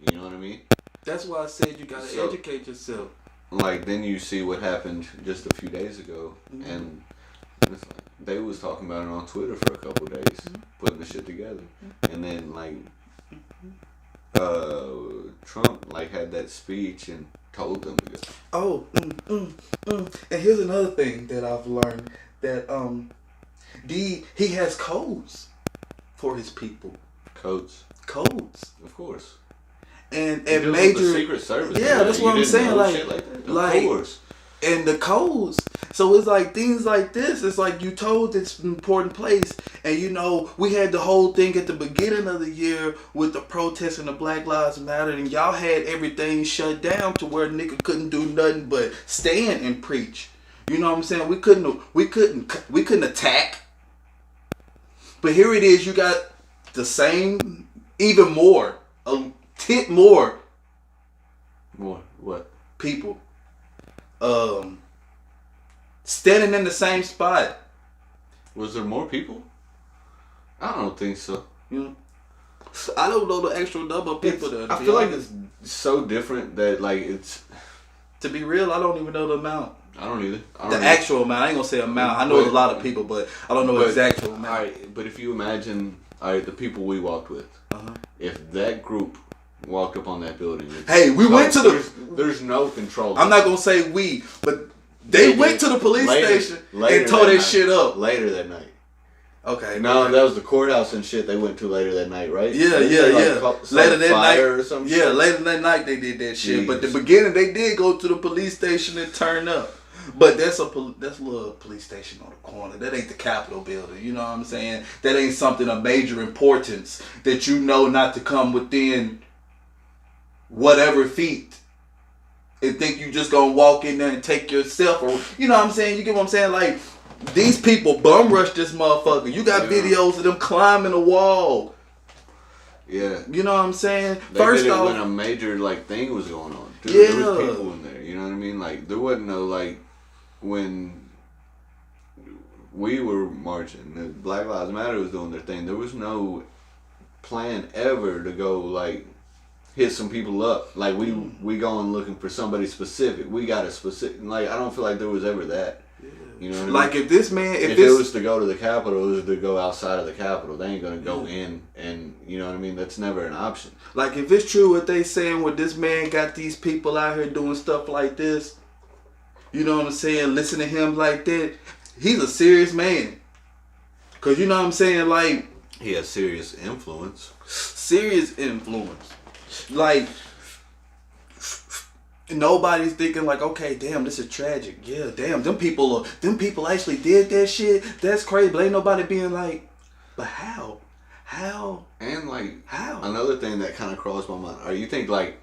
You know what I mean? That's why I said you gotta educate yourself. Like then you see what happened just a few days ago, and it's like, they was talking about it on Twitter for a couple of days, putting the shit together, and then like Trump like had that speech and told them to go. Oh, and here's another thing that I've learned, that he has codes for his people. Codes, of course. And major the Secret Service. Yeah, that's what I'm saying. Like of course. And the codes. So it's like things like this. It's like you told this important place, and you know we had the whole thing at the beginning of the year with the protests and the Black Lives Matter, and y'all had everything shut down to where nigga couldn't do nothing but stand and preach. You know what I'm saying? We couldn't attack. But here it is. You got the same, even more, a tit more. More what? People. Standing in the same spot. Was there more people? I don't think so. You know, I don't know the actual number of people. I feel like it's so different that like it's. To be real, I don't even know the amount. I don't either. Actual amount. I ain't gonna say amount. I know a lot of people, but I don't know the exact amount. All right, but if you imagine, the people we walked with, if that group walked up on that building, hey, we went to There's no control. I'm not gonna say we, but they went to the police station and tore that shit up later that night. Okay. No, that was the courthouse and shit they went to later that night, right? Yeah. Later that night, or some shit? Later that night they did that shit. Jeez. But the beginning they did go to the police station and turn up. But that's a little police station on the corner. That ain't the Capitol building. You know what I'm saying? That ain't something of major importance that you know not to come within whatever feet and think you just gonna walk in there and take yourself, or you know what I'm saying? You get what I'm saying? Like, these people bum rush this motherfucker. You got videos of them climbing a wall. Yeah. You know what I'm saying? They First did it off, when a major like thing was going on. Dude, there was people in there. You know what I mean? Like there wasn't no like when we were marching, the Black Lives Matter was doing their thing. There was no plan ever to go like hit some people up. Like we going looking for somebody specific. We got a specific. Like I don't feel like there was ever that. You know what I mean? Like if this man, if it was to go to the Capitol, it was to go outside of the Capitol. They ain't gonna go in, and you know what I mean. That's never an option. Like if it's true what they saying, what this man got these people out here doing stuff like this, you know what I'm saying? Listen to him like that. He's a serious man. Cause you know what I'm saying, like he has serious influence. Serious influence. Like. Nobody's thinking like, okay, damn, this is tragic. Yeah, damn, them people actually did that shit. That's crazy. But ain't nobody being like, but how? And like, how? Another thing that kind of crossed my mind. Or you think like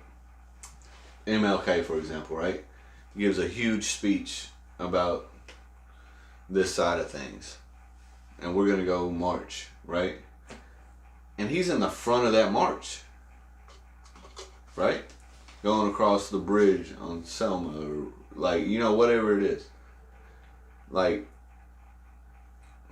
MLK, for example, right? Gives a huge speech about this side of things, and we're gonna go march, right? And he's in the front of that march, right? Going across the bridge on Selma, or like, you know, whatever it is. Like,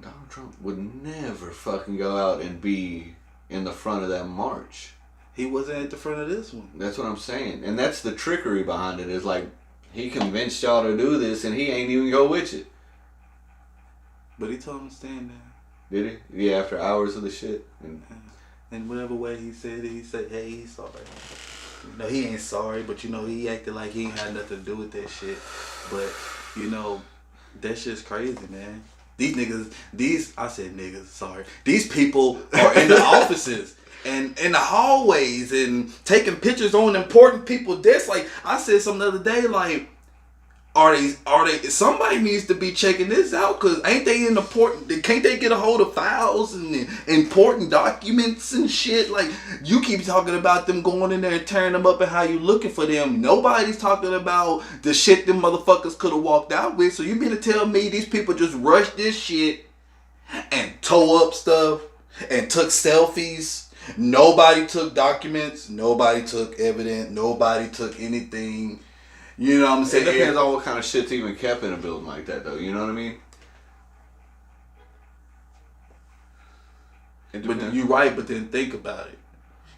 Donald Trump would never fucking go out and be in the front of that march. He wasn't at the front of this one. That's what I'm saying. And that's the trickery behind it, is like, he convinced y'all to do this and he ain't even go with you. But he told him to stand there. Did he? Yeah, after hours of the shit. And whatever way he said it, he said, hey, he's sorry. No, he ain't sorry, but you know, he acted like he ain't had nothing to do with that shit. But, you know, that shit's crazy, man. These people are in the offices and in the hallways and taking pictures on important people. That's like, I said something the other day, like, Are they? Somebody needs to be checking this out, cause ain't they important? Can't they get a hold of files and important documents and shit? Like, you keep talking about them going in there and tearing them up and how you looking for them. Nobody's talking about the shit them motherfuckers could have walked out with. So you mean to tell me these people just rushed this shit and tore up stuff and took selfies? Nobody took documents. Nobody took evidence. Nobody took anything. You know what I'm saying? It depends on what kind of shit's even kept in a building like that, though. You know what I mean? But you're right, but then think about it.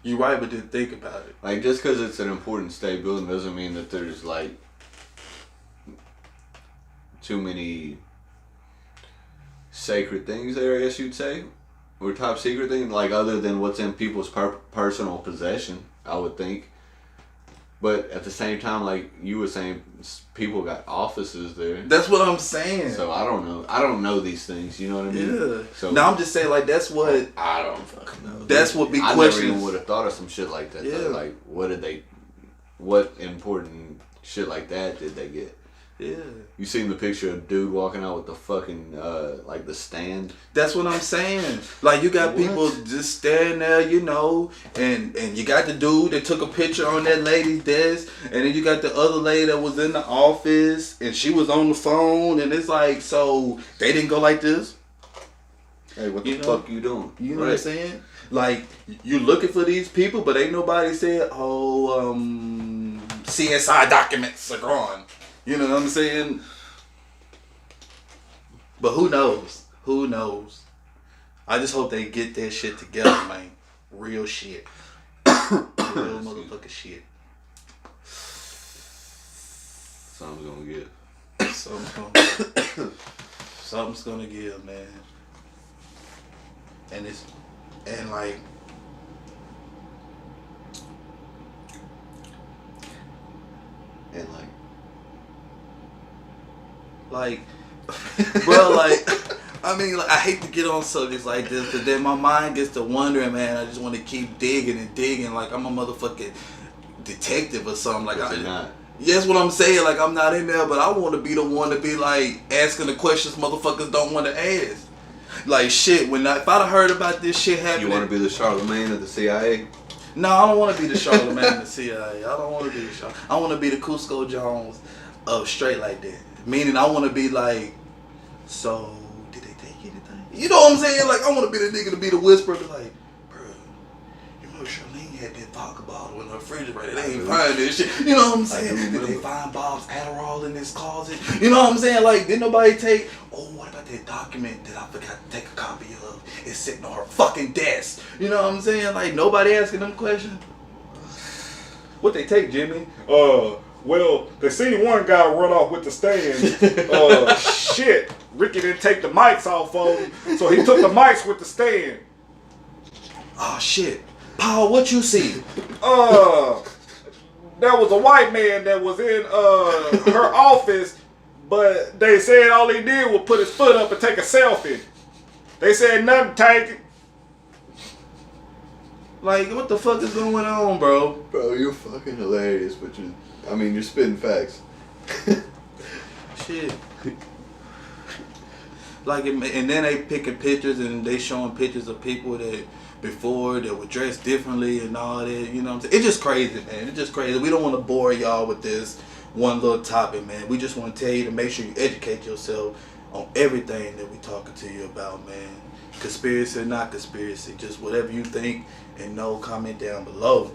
You're right, but then think about it. Like, just because it's an important state building doesn't mean that there's, like, too many sacred things there, I guess you'd say. Or top secret things, like, other than what's in people's personal possession, I would think. But at the same time, like you were saying, people got offices there. That's what I'm saying. So I don't know. I don't know these things. You know what I mean? Yeah. So now I'm just saying, like, that's what I don't fucking know. That's what big I questions. never even would have thought of some shit like that. Yeah. Though. Like, what important shit like that did they get? Yeah. You seen the picture of dude walking out with the fucking like the stand? That's what I'm saying. Like, you got people just standing there, you know, and you got the dude that took a picture on that lady's desk, and then you got the other lady that was in the office, and she was on the phone, and it's like, so they didn't go like this. Hey, what the fuck you doing? You know what I'm saying? Like, you looking for these people, but ain't nobody said, CSI documents are gone. You know what I'm saying? But who knows? Who knows? I just hope they get their shit together, man. Real shit. Real motherfucking shit. Something's gonna give. Something's gonna give, man. And bro, like, I mean, like, I hate to get on subjects like this, but then my mind gets to wondering, man. I just want to keep digging and digging, like I'm a motherfucking detective or something. Like, you're not. Yes, what I'm saying. Like, I'm not in there, but I want to be the one to be like asking the questions motherfuckers don't want to ask. Like, shit, if I'd have heard about this shit happening, You want to be the Charlemagne of the CIA? No, I don't want to be the Charlemagne of the CIA. I don't want to be the Charlemagne. I want to be the CuscoJones of straight like that. Meaning, I want to be like, so, did they take anything? You know what I'm saying? Like, I want to be the nigga to be the whisperer, be like, bro, you know Charlene had that vodka bottle in her refrigerator. They ain't find this shit. You know what I'm saying? Did they find Bob's Adderall in his closet? You know what I'm saying? Like, didn't nobody take, what about that document that I forgot to take a copy of? It's sitting on her fucking desk. You know what I'm saying? Like, nobody asking them questions. What they take, Jimmy? Well, they seen one guy run off with the stand. Shit. Ricky didn't take the mics off of him, so he took the mics with the stand. Oh, shit. Paul, what you see? There was a white man that was in her office, but they said all he did was put his foot up and take a selfie. They said nothing taken. Like, what the fuck is going on, bro? Bro, you're fucking hilarious, but you're spitting facts. Shit. Like, and then they picking pictures and they showing pictures of people that before that were dressed differently and all that. You know what I'm saying? It's just crazy, man. It's just crazy. We don't want to bore y'all with this one little topic, man. We just want to tell you to make sure you educate yourself on everything that we talking to you about, man. Conspiracy or not conspiracy, just whatever you think and know, comment down below.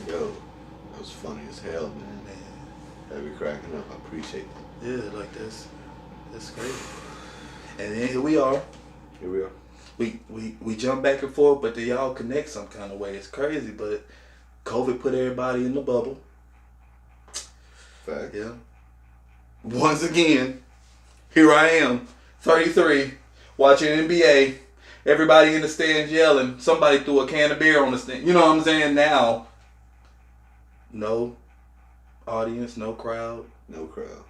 Yo, that was funny as hell, man. Have you cracking up? I appreciate that. Yeah, like that's crazy. And then here we are. We jump back and forth, but they all connect some kind of way. It's crazy, but COVID put everybody in the bubble. Fact. Yeah. Once again, here I am, 33, watching NBA. Everybody in the stands yelling. Somebody threw a can of beer on the stand. You know what I'm saying? Now, no audience, no crowd. No crowd.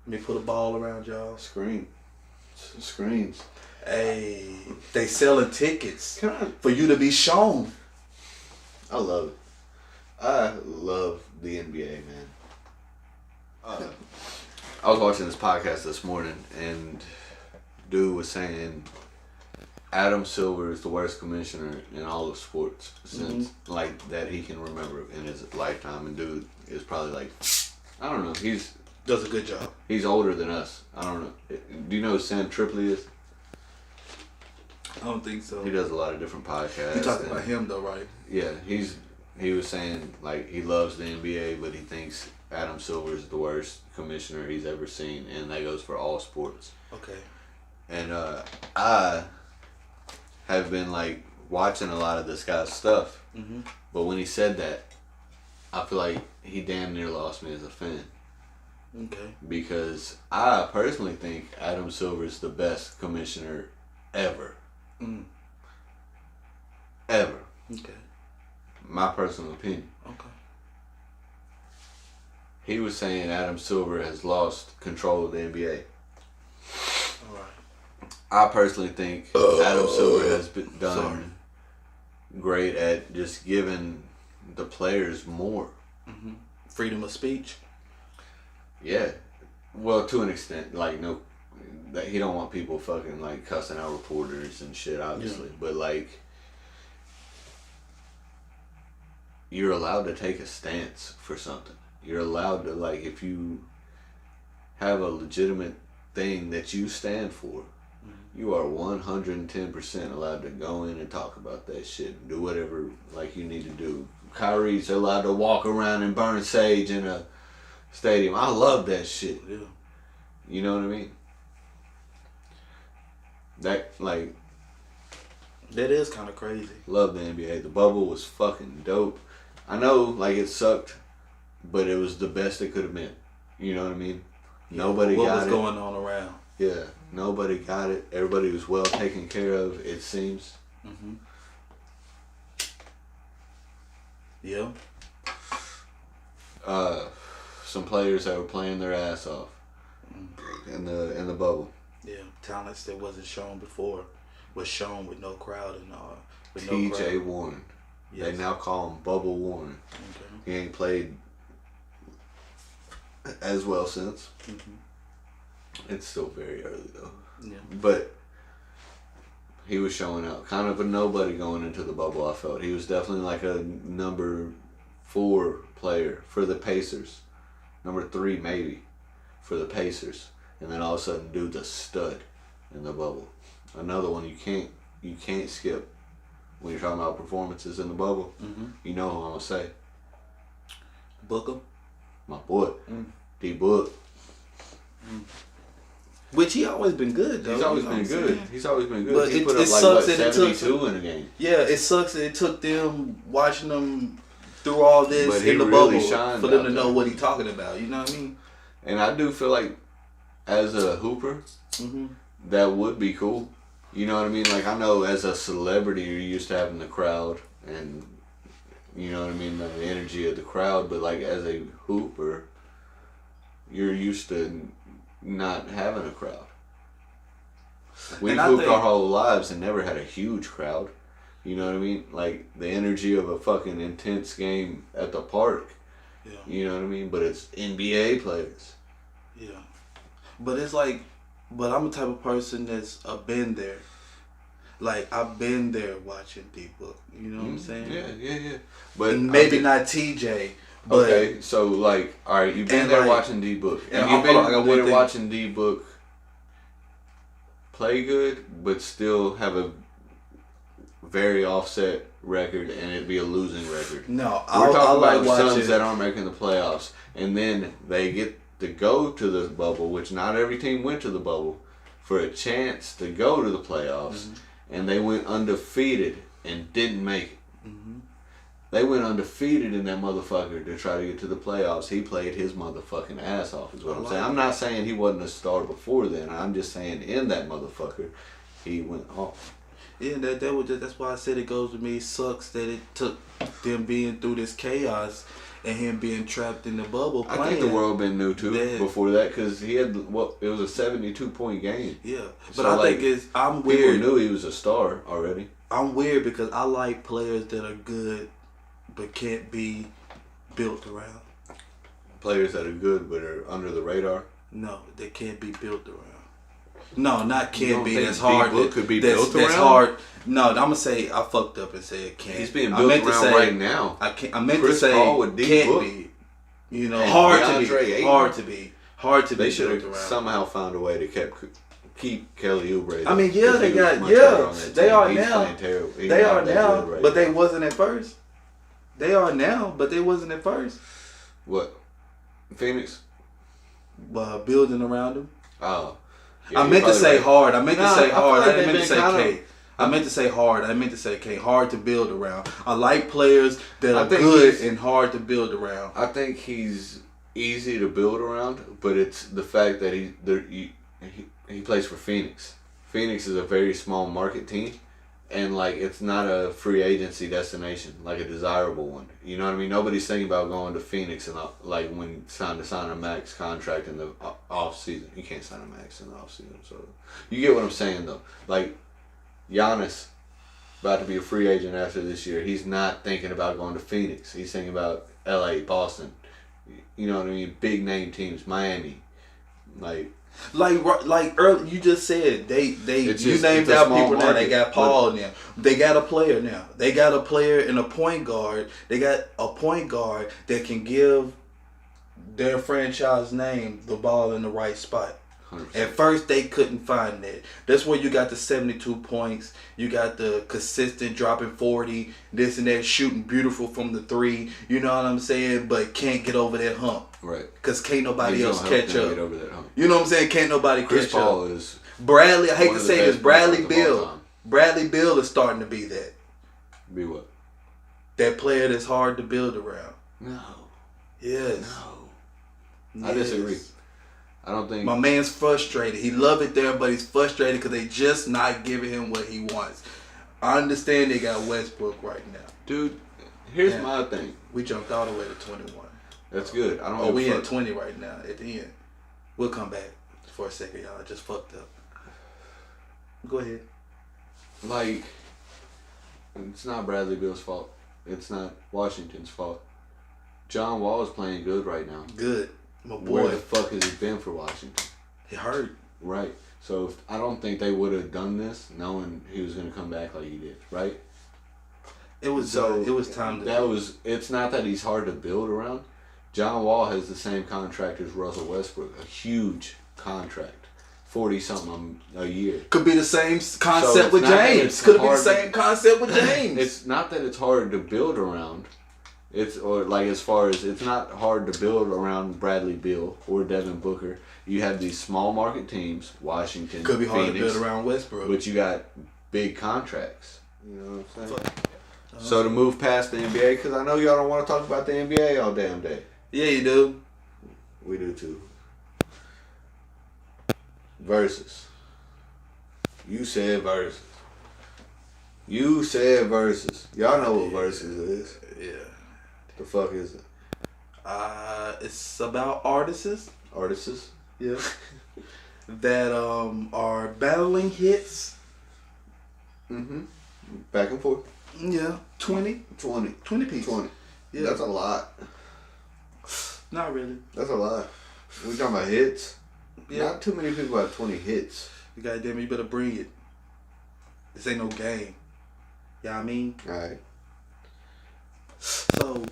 Let me put a ball around y'all. Screens. Hey, they selling tickets for you to be shown. I love it. I love the NBA, man. I was watching this podcast this morning, and dude was saying Adam Silver is the worst commissioner in all of sports since like that he can remember in his lifetime. And dude is probably like, I don't know, does a good job. He's older than us. I don't know. Do you know who Sam Tripoli is? I don't think so. He does a lot of different podcasts. You talking about him though, right? Yeah, he was saying like he loves the NBA, but he thinks Adam Silver is the worst commissioner he's ever seen, and that goes for all sports. Okay. And I have been like watching a lot of this guy's stuff, but when he said that, I feel like he damn near lost me as a fan. Okay. Because I personally think Adam Silver is the best commissioner ever. Ever. Okay. My personal opinion. Okay. He was saying Adam Silver has lost control of the NBA. Alright. I personally think Adam Silver has done great at just giving the players more. Freedom of speech. Yeah. Well, to an extent. Like, no, that he don't want people fucking, like, cussing out reporters and shit, obviously. Yeah. But, like, you're allowed to take a stance for something. You're allowed to, like, if you have a legitimate thing that you stand for, you are 110% allowed to go in and talk about that shit and do whatever, like, you need to do. Kyrie's allowed to walk around and burn sage in a stadium. I love that shit. Yeah. You know what I mean? That, like... That is kind of crazy. Love the NBA. The bubble was fucking dope. I know, like, it sucked, but it was the best it could have been. You know what I mean? Yeah, Nobody got it. What was going on around? Yeah. Nobody got it. Everybody was well taken care of, it seems. Yeah. Some players that were playing their ass off in the bubble. Yeah, talents that wasn't shown before was shown with no crowd and with no TJ crowd. Warren. Yes. They now call him Bubble Warren. Okay. He ain't played as well since. It's still very early though. Yeah. But he was showing out. Kind of a nobody going into the bubble, I felt. He was definitely like a number 4 player for the Pacers. Number 3 maybe for the Pacers. And then all of a sudden dude's a stud in the bubble. Another one you can't skip when you're talking about performances in the bubble. You know who I'm gonna say. Booker. My boy. D-Book. Which he always been good though. He's always been good. He's always been good. But he put it up like sucks what, that it took 72 in a game. Yeah, it sucks that it took them watching them through all this But he in the really bubble shined for them out to know there. what he's talking about. You know what I mean? And I do feel like as a hooper, that would be cool. You know what I mean? Like, I know as a celebrity, you're used to having the crowd and, you know what I mean, the energy of the crowd. But, like, as a hooper, you're used to not having a crowd. We've hooped our whole lives and never had a huge crowd. You know what I mean? Like, the energy of a fucking intense game at the park. Yeah. You know what I mean? But it's NBA players. Yeah. But it's like, but I'm the type of person that's been there. Like, I've been there watching D-Book. You know what I'm saying? Yeah. But and maybe not TJ. But okay, so like, all right, you've been there watching D-Book. And you've been there watching D-Book play good, but still have a very offset record and it be a losing record. No, we're talking like about Suns that aren't making the playoffs, and then they get to go to the bubble, which not every team went to the bubble, for a chance to go to the playoffs, and they went undefeated and didn't make it. They went undefeated in that motherfucker to try to get to the playoffs. He played his motherfucking ass off, is what I'm saying. I'm not saying he wasn't a star before then. I'm just saying in that motherfucker, he went off. Yeah, that's why I said it goes with me. It sucks that it took them being through this chaos and him being trapped in the bubble. I think the world been new too before that because he had it was a 72-point game. Yeah, but so I think I'm weird. People knew he was a star already. I'm weird because I like players that are good but can't be built around. players that are good but are under the radar? No, they can't be built around. No, not You can't don't be. think That's hard. D-Book could be that's, built that's around? hard. No, I'm gonna say I fucked up and said can't. He's being I built meant to around say- right now. I can't. I meant Chris to say Paul with can't D-Book. be. You know, And hard DeAndre to be. Ayton. Hard to be. Hard to They be should built have around. somehow found a way to keep Kelly Oubre. I mean, yeah, Because they he was got much better yeah. on that They team. are He's now. playing terrible. He's They not are that now, good right but now. they wasn't at first. They are now, but they wasn't at first. What? Phoenix? Building around them. Oh. I meant to say hard. I meant to Nah, say I feel hard. like I didn't they've meant to been say kinda- K. I meant to say hard. I meant to say K. Hard to build around. I like players that I are think good he's- and hard to build around. I think he's easy to build around, but it's the fact that he plays for Phoenix. Phoenix is a very small market team, and like it's not a free agency destination, like a desirable one. You know what I mean? Nobody's thinking about going to Phoenix and like when sign a max contract in the off season. You can't sign a max in the off season, so you get what I'm saying though. Like Giannis about to be a free agent after this year. He's not thinking about going to Phoenix. He's thinking about LA, Boston. You know what I mean? Big name teams, Miami, like early, you just said you named it's a out small people now. They market, got Paul now. They got a player now. They got a player and a point guard. They got a point guard that can give their franchise name the ball in the right spot. 100%. At first, they couldn't find that. That's where you got the 72 points. You got the consistent dropping 40, this and that, shooting beautiful from the three. You know what I'm saying? But can't get over that hump. Right. Because can't nobody He's else gonna help catch them up. Get over that hump. You know what I'm saying? Can't nobody Chris catch Paul up. is Bradley, I hate one to of the say this, best Bradley point guards of all Beal. time. Bradley Beal is starting to be that. Be what? That player that's hard to build around. No. Yes. No. I disagree. I don't think My man's frustrated. He love it there, but he's frustrated because they just not giving him what he wants. I understand they got Westbrook right now. dude. Here's Yeah. my thing. We jumped all the way to 21. That's good. I don't. Oh, give a we fuck. at 20 right now at the end. We'll come back for a second, y'all. I just fucked up. Go ahead. Like, it's not Bradley Beal's fault. It's not Washington's fault. John Wall is playing good right now. Good. My Where boy. the fuck has he been for Washington? He hurt. Right. So I don't think they would have done this knowing he was going to come back like he did. Right. It was time to That was. It's not that he's hard to build around. John Wall has the same contract as Russell Westbrook, a huge contract, 40-something a year. Could be the same it's concept with not that James. it's Could be the hard to- same concept with James. It's not that it's hard to build around. It's as far as it's not hard to build around Bradley Beal or Devin Booker. You have these small market teams, Washington, Could be hard Phoenix, to build around Westbrook. but you got big contracts. You know what I'm saying? So to move past the NBA, because I know y'all don't want to talk about the NBA all damn day. Yeah, you do. We do too. Versus. You said versus. You said versus. Y'all know what versus is. Yeah. The fuck is it? It's about artists. Artists? Yeah. that are battling hits. Mm-hmm. Back and forth. Yeah. 20 pieces. 20. Yeah. That's a lot. Not really. That's a lot. We talking about hits? Yeah. Not too many people have 20 hits. You goddamn it, you better bring it. This ain't no game. You know what I mean? Alright. So,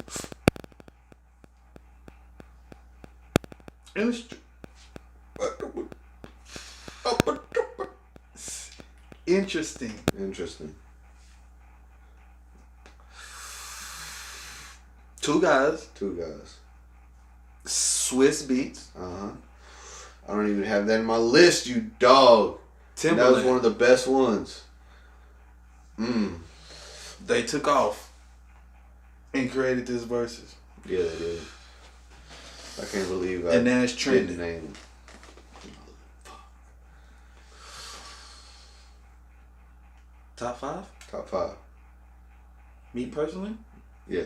interesting. Interesting. Two guys, Two guys. Swiss beats, Uh-huh. I don't even have that in my list, you dog. That was Timberland. one of the best ones. They took off and created this verses. Yeah, they did. I can't believe I And now it's didn't trending. name them. Top 5? Top 5. Me personally? Yeah.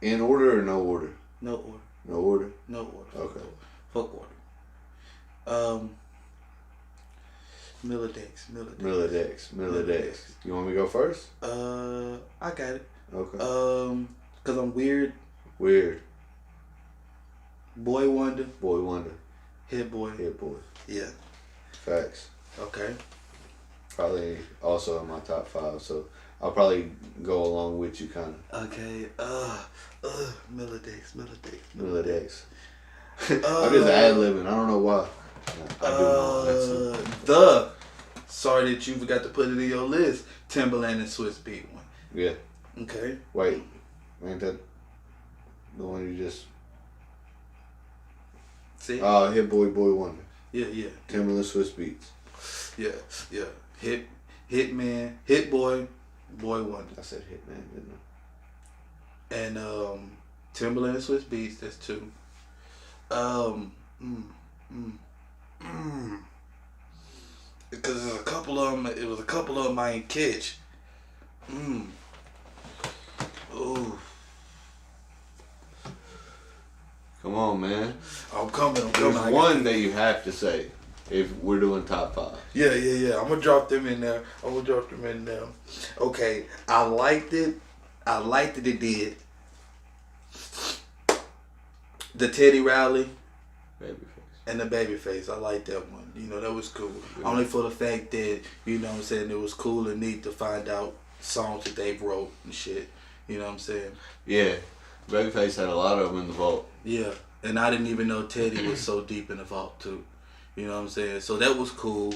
In order or no order? No order. No order? No order. Okay. Fuck order. Milodex. Milodex. You want me to go first? I got it. Okay. Cause I'm weird Weird. Boy Wonder. Boy Wonder. Hit Boy. Hit Boy. Yeah. Facts. Okay. Probably also in my top 5, so I'll probably go along with you kind of. Okay. Millidex. Millidex. I'm just ad-libbing. I don't know why. I do know that. Sorry that you forgot to put it in your list. Timberland and Swiss Beat one. Yeah. Okay. Wait. Ain't that the one you just... See? Hit Boy Wonder. Yeah. Timberland Swiss Beats. Yeah. Hitman, Hit Boy, Boy Wonder. I said Hitman, didn't I? And Timberland and Swiss Beats, that's 2. Because there's a couple of them. It was a couple of them I ain't catch. Ooh. Come on, man. I'm coming. There's one that you have to say if we're doing top 5. Yeah. I'm gonna drop them in there. Okay. I liked it. It did. The Teddy Riley. Babyface. And the Babyface, I like that one. You know, that was cool. Yeah. Only for the fact that, you know what I'm saying, it was cool and neat to find out songs that they wrote and shit. You know what I'm saying? Yeah. Babyface had a lot of them in the vault. Yeah. And I didn't even know Teddy was so deep in the vault, too. You know what I'm saying? So that was cool.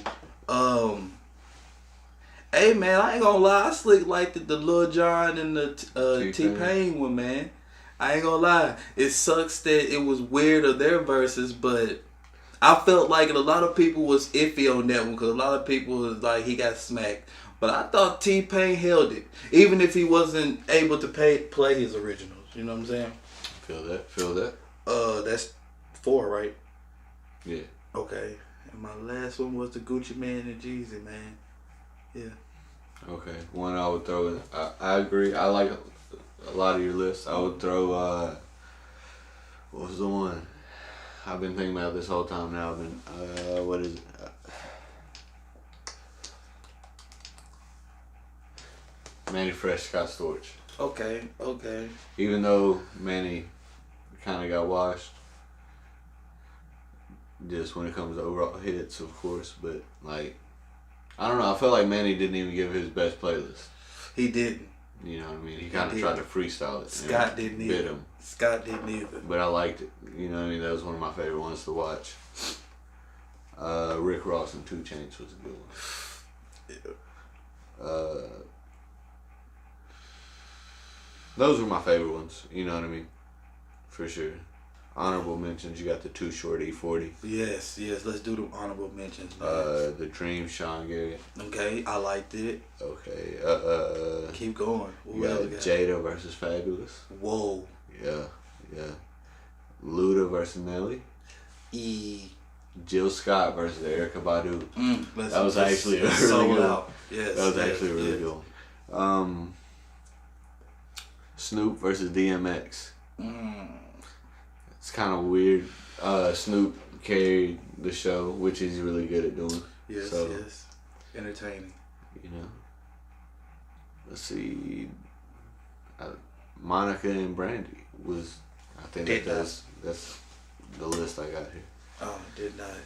Hey, man, I ain't gonna lie. I slick like the Lil Jon and the T-Pain one, man. I ain't gonna lie. It sucks that it was weird of their verses, but I felt like a lot of people was iffy on that one because a lot of people was like he got smacked. But I thought T-Pain held it, even if he wasn't able to play his originals. You know what I'm saying? Feel that. That's 4, right? Yeah. Okay. And my last one was the Gucci Mane and Jeezy, man. Yeah. Okay. One I would throw in. I agree. I like a lot of your list. I would throw, what was the one? I've been thinking about this whole time now. What is it? Manny Fresh, Scott Storch. Okay. Even though Manny kind of got washed, just when it comes to overall hits, of course, but like, I don't know. I felt like Manny didn't even give his best playlist. He didn't. You know what I mean? He kind of tried to freestyle it. Scott didn't either. Bit him. Scott didn't either. But I liked it. You know what I mean? That was one of my favorite ones to watch. Rick Ross and 2 Chainz was a good one. Those were my favorite ones. You know what I mean? For sure. Honorable mentions, you got the Too Short E40. Yes. Let's do the honorable mentions, man. The Dream, Sean Garrett. Okay, I liked it. Okay. Keep going. You got Jada versus Fabulous. Whoa. Yeah. Luda versus Nelly. Jill Scott versus Erykah Badu. That was actually a really good one. Yes. That was actually a really good one. Snoop versus DMX. It's kind of weird. Snoop carried the show, which he's really good at doing. Yes. Entertaining. You know. Let's see. Monica and Brandy was. I think that's the list I got here. Oh, did not.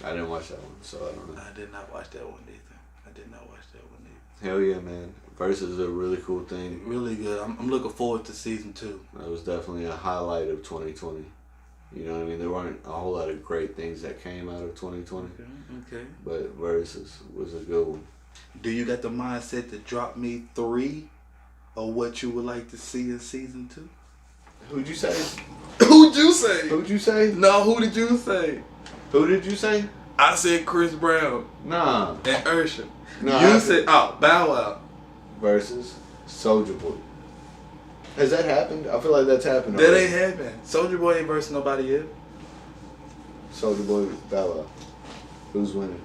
I didn't watch that one, so I don't know. I did not watch that one either. Hell yeah, man. Versus is a really cool thing. Really good. I'm looking forward to season 2. That was definitely a highlight of 2020. You know what I mean? There weren't a whole lot of great things that came out of 2020. Okay. But Versus was a good one. Do you got the mindset to drop me 3 of what you would like to see in season 2? Who'd you say? Who'd you say? Who'd you say? No, who did you say? Who did you say? I said Chris Brown. Nah. And Usher. No, you said, Bow Wow. Versus Soulja Boy. Has that happened? I feel like that's happened That already. ain't happened. Soulja Boy ain't versus nobody yet. Soulja Boy, Bow Wow. Who's winning?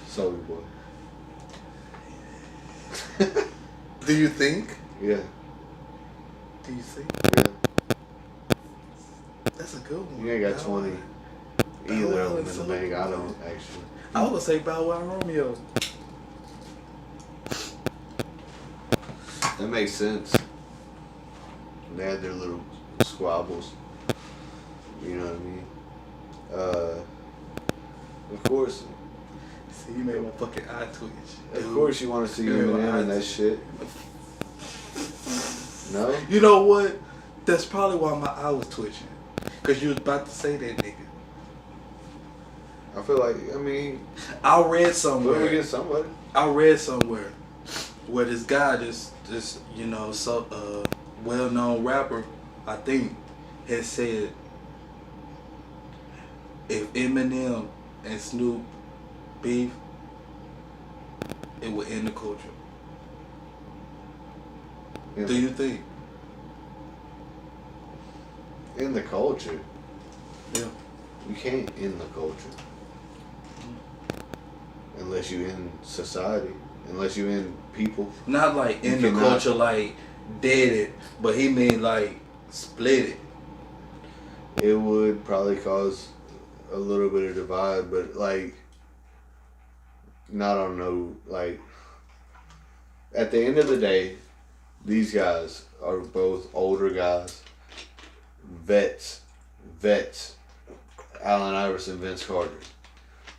Soulja Boy. Do you think? Yeah. Do you think? Yeah. That's a good one. You ain't got 20 either of them in the Soulja bag. I Boy. don't actually. I was gonna say Bow Wow Romeo. That makes sense. They had their little squabbles. You know what I mean? Of course. See, you made my fucking eye twitch. Of course, you want to see Eminem and that shit. No? You know what? That's probably why my eye was twitching. Cause you was about to say that nigga. I feel like, I mean, I read we're somewhere. against somebody. I read somewhere where this guy, this you know, well-known rapper, I think, has said if Eminem and Snoop beef, it would end the culture. In, Do you think? in the culture, Yeah. you can't end the culture unless you in society, unless you in people. Not like You in the cannot- culture, like dead it, but he mean like split it. It would probably cause a little bit of divide, but like, not on no, like, at the end of the day, these guys are both older guys, vets, Allen Iverson, Vince Carter.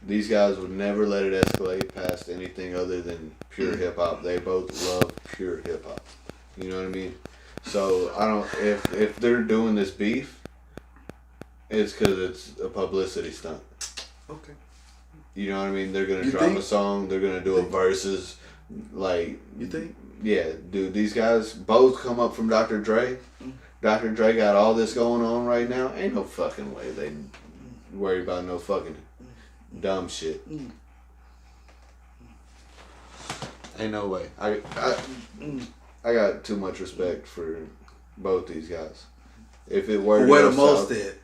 These guys would never let it escalate past anything other than pure hip hop. They both love pure hip hop. You know what I mean? So I don't, if they're doing this beef, it's because it's a publicity stunt. Okay. You know what I mean? They're gonna You drop think? a song. They're gonna do a versus. Like, You think? yeah, dude. These guys both come up from Dr. Dre. Dr. Dre got all this going on right now. Ain't no fucking way they worry about no fucking dumb shit. Ain't no way. I got too much respect for both these guys. If it were to Where go the most south, at?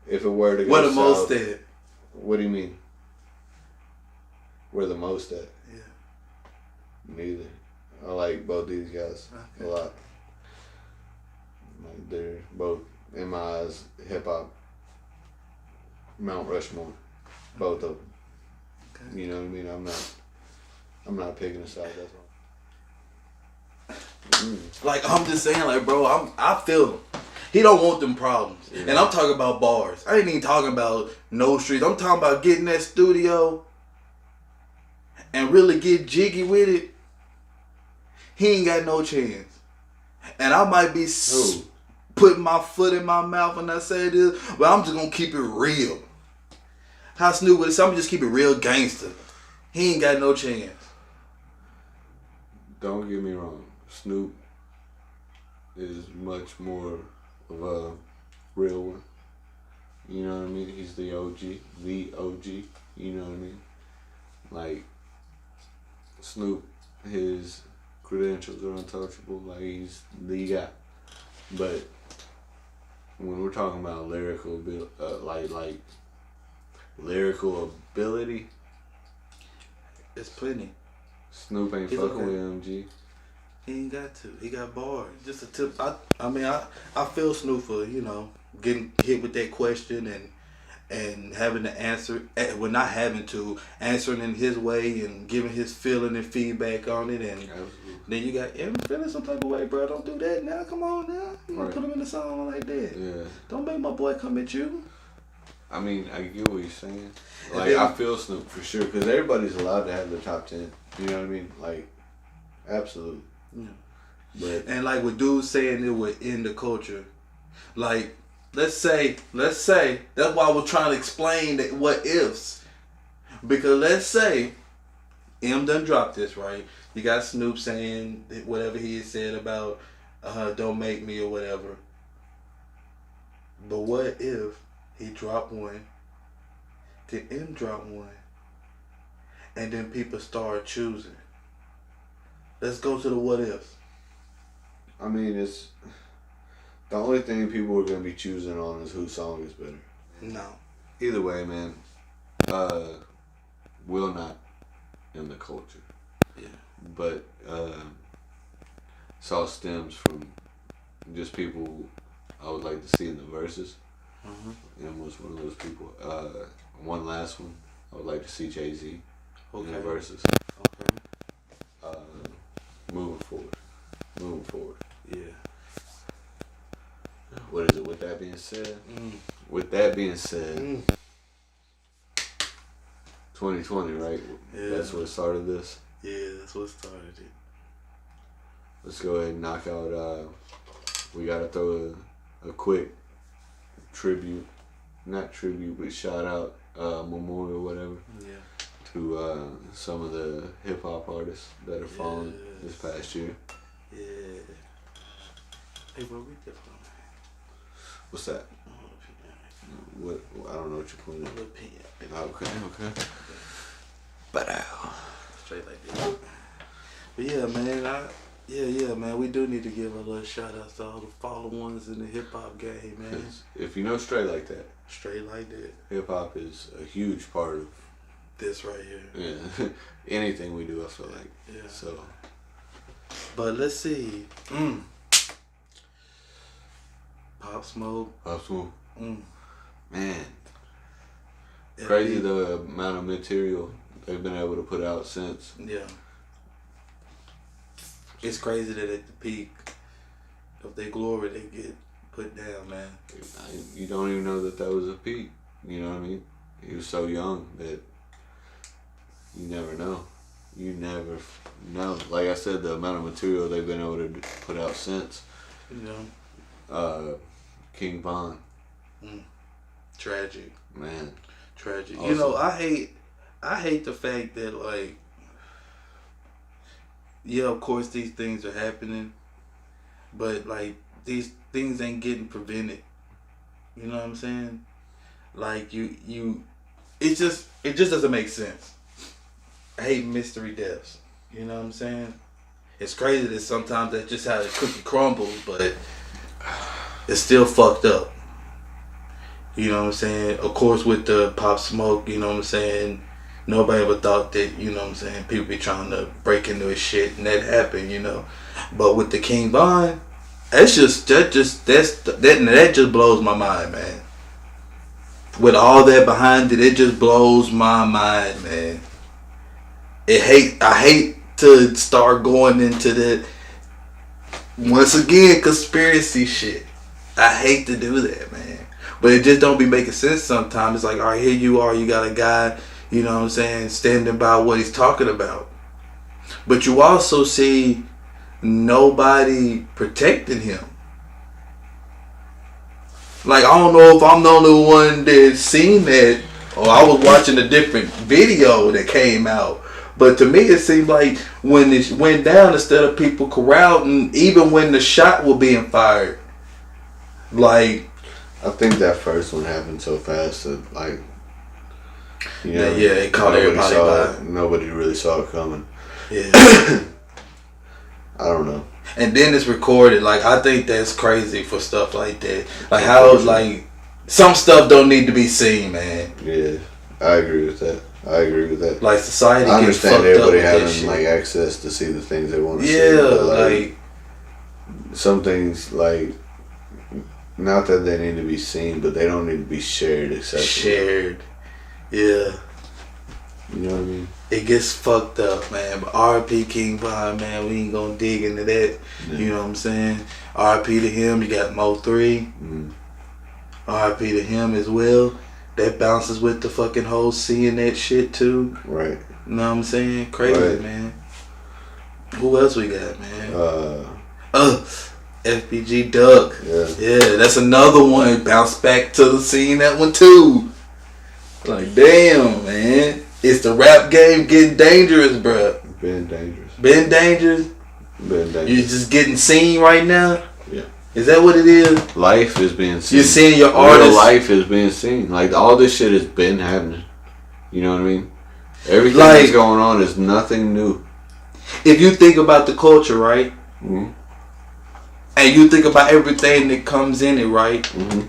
if it were to go Where the south, most at? what do you mean? Where the most at? Yeah. Neither. I like both these guys a lot. Like, they're both, in my eyes, hip hop Mount Rushmore. Both of them. Okay. You know what I mean? I'm not picking a side. That's all. Like I'm just saying, like bro, I feel him. He don't want them problems, Yeah. and I'm talking about bars. I ain't even talking about no streets. I'm talking about getting that studio and really get jiggy with it. He ain't got no chance, and I might be Who? putting my foot in my mouth when I say this, but I'm just gonna keep it real. How Snoop would say, I'm just keep it real gangster. He ain't got no chance. Don't get me wrong. Snoop is much more of a real one. You know what I mean? He's the OG. You know what I mean? Like, Snoop, his credentials are untouchable. Like, he's the guy. But when we're talking about lyrical, like lyrical ability, It's plenty. Snoop ain't He's fucking okay. with MG. He ain't got to. He got bars. Just a tip. I mean, I feel Snoop for, you know, getting hit with that question and having to answer, well, not having to, answering in his way and giving his feeling and feedback on it. And Absolutely. then you got Evan feeling some type of way, bro. Don't do that now. Come on now. You gonna Right. put him in the song like that. Yeah. Don't make my boy come at you. I mean, I get what you're saying. Like, then- I feel Snoop for sure, because everybody's allowed to have their top 10. You know what I mean? Like, absolutely. Yeah. But And like with dudes saying it would end the culture, like let's say that's why I was trying to explain that what ifs, because let's say M done dropped this, right? You got Snoop saying whatever he had said about don't make me or whatever. But what if he dropped one, then M dropped one, and then people start choosing? Let's go to the what ifs. I mean, it's the only thing people are gonna be choosing on is whose song is better. No. Either way, man, will not in the culture. Yeah. But it all stems from just people I would like to see in the verses. And was one of those people. One last one, I would like to see Jay-Z in the verses. Okay. Moving forward. Yeah. with that being said, 2020, right? Yeah. That's what started this. Yeah, that's what started it. Let's go ahead and knock out. We gotta throw a quick tribute, not tribute, but shout out, memorial, whatever. Yeah. To some of the hip hop artists that have fallen this past year. Yeah. Hey, bro, we different. What's that? What? I don't know what you're pointing at. Okay. But Straight like that. But yeah, man, yeah, man. We do need to give a little shout out to all the fallen ones in the hip hop game, man. If you know Straight Like That, Straight like that. hip hop is a huge part of This right here. yeah anything we do. I feel like so. But let's see. Pop Smoke. Man, crazy the amount of material they've been able to put out since. Yeah. It's crazy that at the peak of their glory they get put down, man. You don't even know that was a peak. You know what I mean? He was so young that you never know. You never know. Like I said, the amount of material they've been able to put out since. You know. King Von. Tragic. Man. Tragic. Awesome. You know, I hate the fact that, like, yeah, of course these things are happening, but like these things ain't getting prevented. You know what I'm saying? Like it just doesn't make sense. I hate mystery deaths. You know what I'm saying? It's crazy that sometimes that's just how the cookie crumbles, but it's still fucked up. You know what I'm saying? Of course, with the Pop Smoke, you know what I'm saying? Nobody ever thought that, you know what I'm saying, people be trying to break into his shit and that happened, you know. But with the King Von, that just blows my mind, man. With all that behind it just blows my mind, man. I hate to start going into that, once again, conspiracy shit. I hate to do that, man. But it just don't be making sense sometimes. It's like, all right, here you are, you got a guy, you know what I'm saying, standing by what he's talking about. But you also see nobody protecting him. Like, I don't know if I'm the only one that seen that, or I was watching a different video that came out. But to me, it seemed like when it went down, instead of people corralling, even when the shot was being fired, like, I think that first one happened so fast that, like, you know, it caught everybody by. Nobody really saw it coming. Yeah. I don't know. And then it's recorded. Like, I think that's crazy for stuff like that. Like, how, like, some stuff don't need to be seen, man. Yeah, I agree with that. Like, society I gets understand fucked everybody up with having that shit. like access to see the things they want to see. Yeah, but, like some things, like, not that they need to be seen, but they don't need to be shared excessively. shared. Yeah. You know what I mean? It gets fucked up, man. But R.I.P. King Von, man, we ain't gonna dig into that. Yeah. You know what I'm saying? R.I.P. to him. You got Mo 3. R.I.P. to him as well. That bounces with the fucking whole seeing that shit too. Right. You know what I'm saying? Crazy, Right. man. Who else we got, man? FBG Duck. Yeah, that's another one. Bounce back to the scene, that one too. Like, damn, man. It's the rap game getting dangerous, bruh. Been dangerous. Been dangerous? Been dangerous. You just getting seen right now? Yeah. Is that what it is? Life is being seen. You're seeing your artist. Real life is being seen. Like, all this shit has been happening. You know what I mean? Everything Like, that's going on is nothing new. If you think about the culture, right? Mm-hmm. And you think about everything that comes in it, right? Mm-hmm.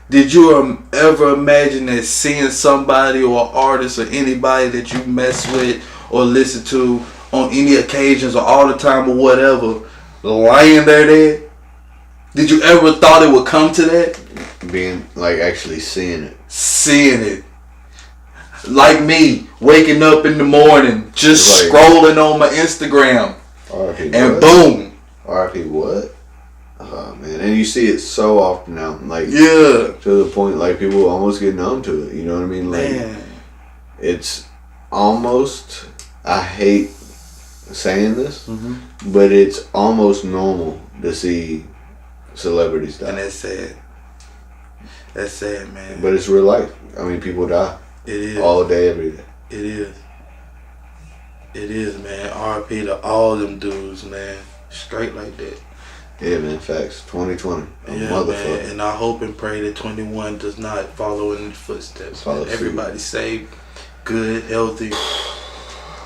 Did you ever imagine that seeing somebody or artist or anybody that you mess with or listen to on any occasions or all the time or whatever, lying there? Did you ever thought it would come to that? Being, like, actually seeing it. Seeing it. Like me, waking up in the morning, just Like, scrolling on my Instagram. R.I.P. And what? boom. R.I.P. what? Man, and you see it so often now, like Yeah. to the point like people almost get numb to it. You know what I mean? Like Man. it's almost. I hate saying this, Mm-hmm. but it's almost normal to see celebrities die. And that's sad. That's sad, man. But it's real life. I mean, people die It is. all day, every day. It is. It is, man. R.P. to all them dudes, man. Straight like that. Yeah, man. Facts. 2020. A Yeah, motherfucker. man. And I hope and pray that 21 does not follow in the footsteps. Follow Man. suit. Everybody safe, good, healthy,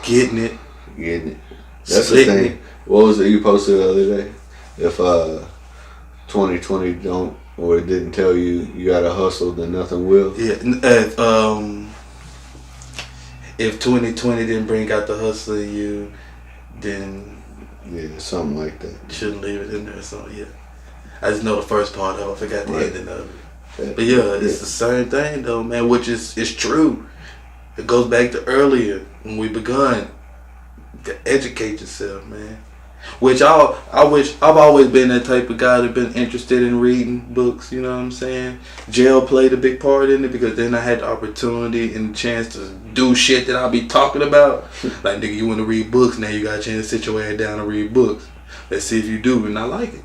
getting it. Getting it. That's Slicking the thing. What was it you posted the other day? If 2020 don't or it didn't tell you you gotta hustle, then nothing will. Yeah. If 2020 didn't bring out the hustle in you, then Yeah, something like that. you shouldn't leave it in there. So yeah, I just know the first part of it. I forgot the Right. ending of it. But yeah, it's the same thing though, man. Which is true. It goes back to earlier when we begun to educate yourself, man. Which I wish I've always been that type of guy that been interested in reading books. You know what I'm saying? Jail played a big part in it because then I had the opportunity and the chance to do shit that I'll be talking about. Like, nigga, you want to read books? Now you got a chance to sit your ass down and read books. Let's see if you do and I like it.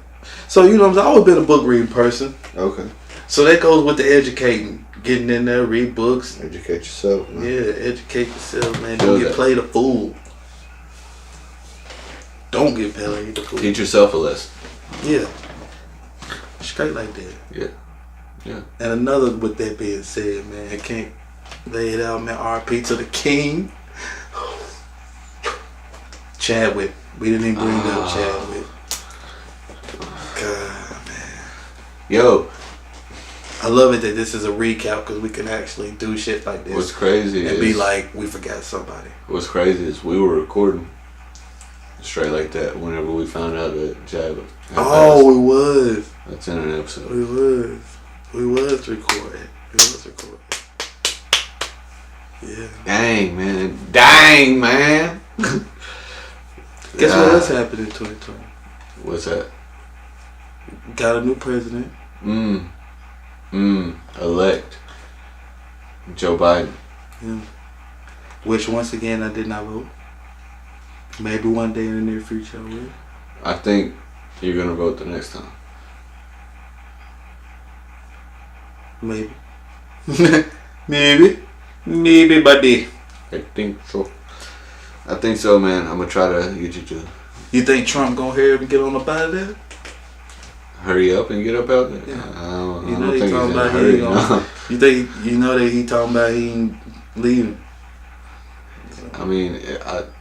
So you know what I'm saying? I've always been a book reading person. Okay. So that goes with the educating, getting in there, read books. Educate yourself, man. Yeah, educate yourself, man. Feel Don't get that. played a fool. Don't get played a fool. Teach yourself a lesson. Yeah. Straight like that. Yeah. Yeah. And another, with that being said, man, I can't lay it out, man. RP to the king. Chadwick. We didn't even bring up Chadwick. God, man. Yo, I love it that this is a recap because we can actually do shit like this. what's crazy and is be like, we forgot somebody. what's crazy is we were recording straight like that whenever we found out that Chadwick had passed. Oh, we was. That's in an episode. We was recording. Yeah. Dang, man. Dang, man. Guess what else happened in 2020? What's that? Got a new president. Elect Joe Biden. Yeah. Which, once again, I did not vote. Maybe one day in the near future I will. I think you're gonna vote the next time. Maybe. Maybe, buddy. I think so. I think so, man. I'm gonna try to get you to You think Trump gonna hurry up and get on up out of there? hurry up and get up out there. Yeah. I don't You know he think he's talking in a about he hurry. ain't gonna. You think you know that he talking about he ain't leaving? I mean,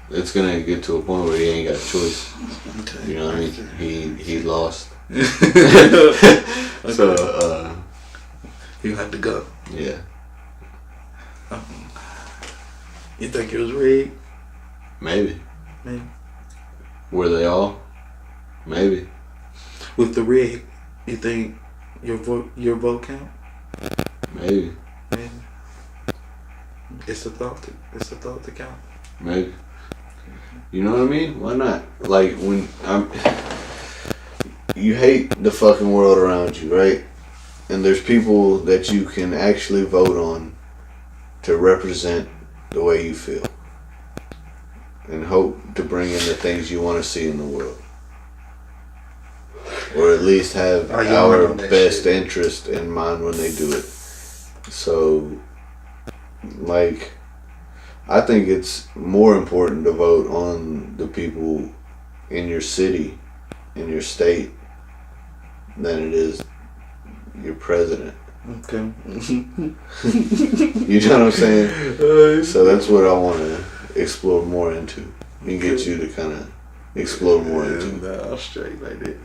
it's gonna get to a point where he ain't got a choice. Okay. You know what I mean? He lost. Okay. So You have to go. yeah. You think it was rigged? Maybe. Maybe. Were they all? Maybe. With the rig, you think your vote count? Maybe. Maybe. It's a thought to count. Maybe. You know what I mean? Why not? Like when you hate the fucking world around you, right? And there's people that you can actually vote on to represent the way you feel and hope to bring in the things you want to see in the world, or at least have I yawn our on that best shit. interest in mind when they do it. So, like, I think it's more important to vote on the people in your city, in your state, than it is your president. Okay. You know what I'm saying? So that's what I want to explore more into and get you to kind of explore more into. Nah, straight like that.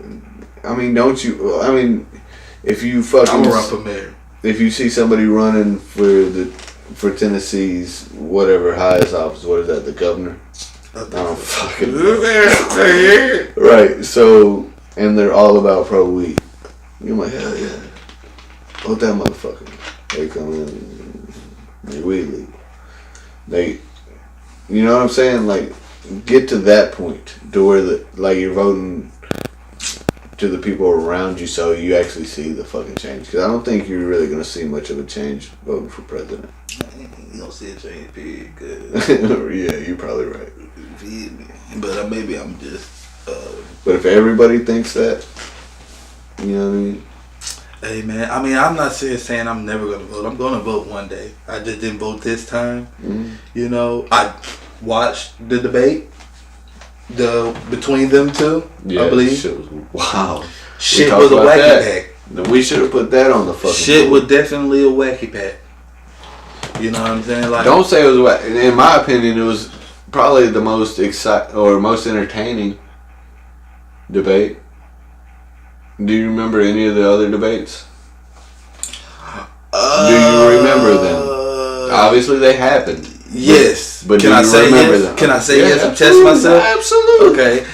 I mean, don't you? I mean, if you fucking, I'm gonna run for mayor. if you see somebody running for Tennessee's whatever highest office, what is that? The governor? I don't fucking know. Right. So, and they're all about pro weed. You're like, hell yeah. Vote that motherfucker. They come in, they weed legal. They, you know what I'm saying? Like, get to that point to where like you're voting to the people around you so you actually see the fucking change. Because I don't think you're really going to see much of a change voting for president. You don't see a change, period. Good. Yeah, you're probably right. But maybe I'm just... But if everybody thinks that, you know what I mean? Hey, man. I mean, I'm not saying I'm never going to vote. I'm going to vote one day. I just didn't vote this time. Mm-hmm. You know, I watched the debate between them two, Yeah, I believe. Shit was, wow. Shit was a wacky pack. We should have put that on the fucking Shit board. was definitely a wacky pack. You know what I'm saying? Like, Don't say it was whack. In my opinion, it was probably the most most entertaining debate. Do you remember any of the other debates? Do you remember them? Obviously, they happened. Yes. But can do I you say remember yes? them? Can I say Yeah, yes and test absolutely, myself? Absolutely. Okay.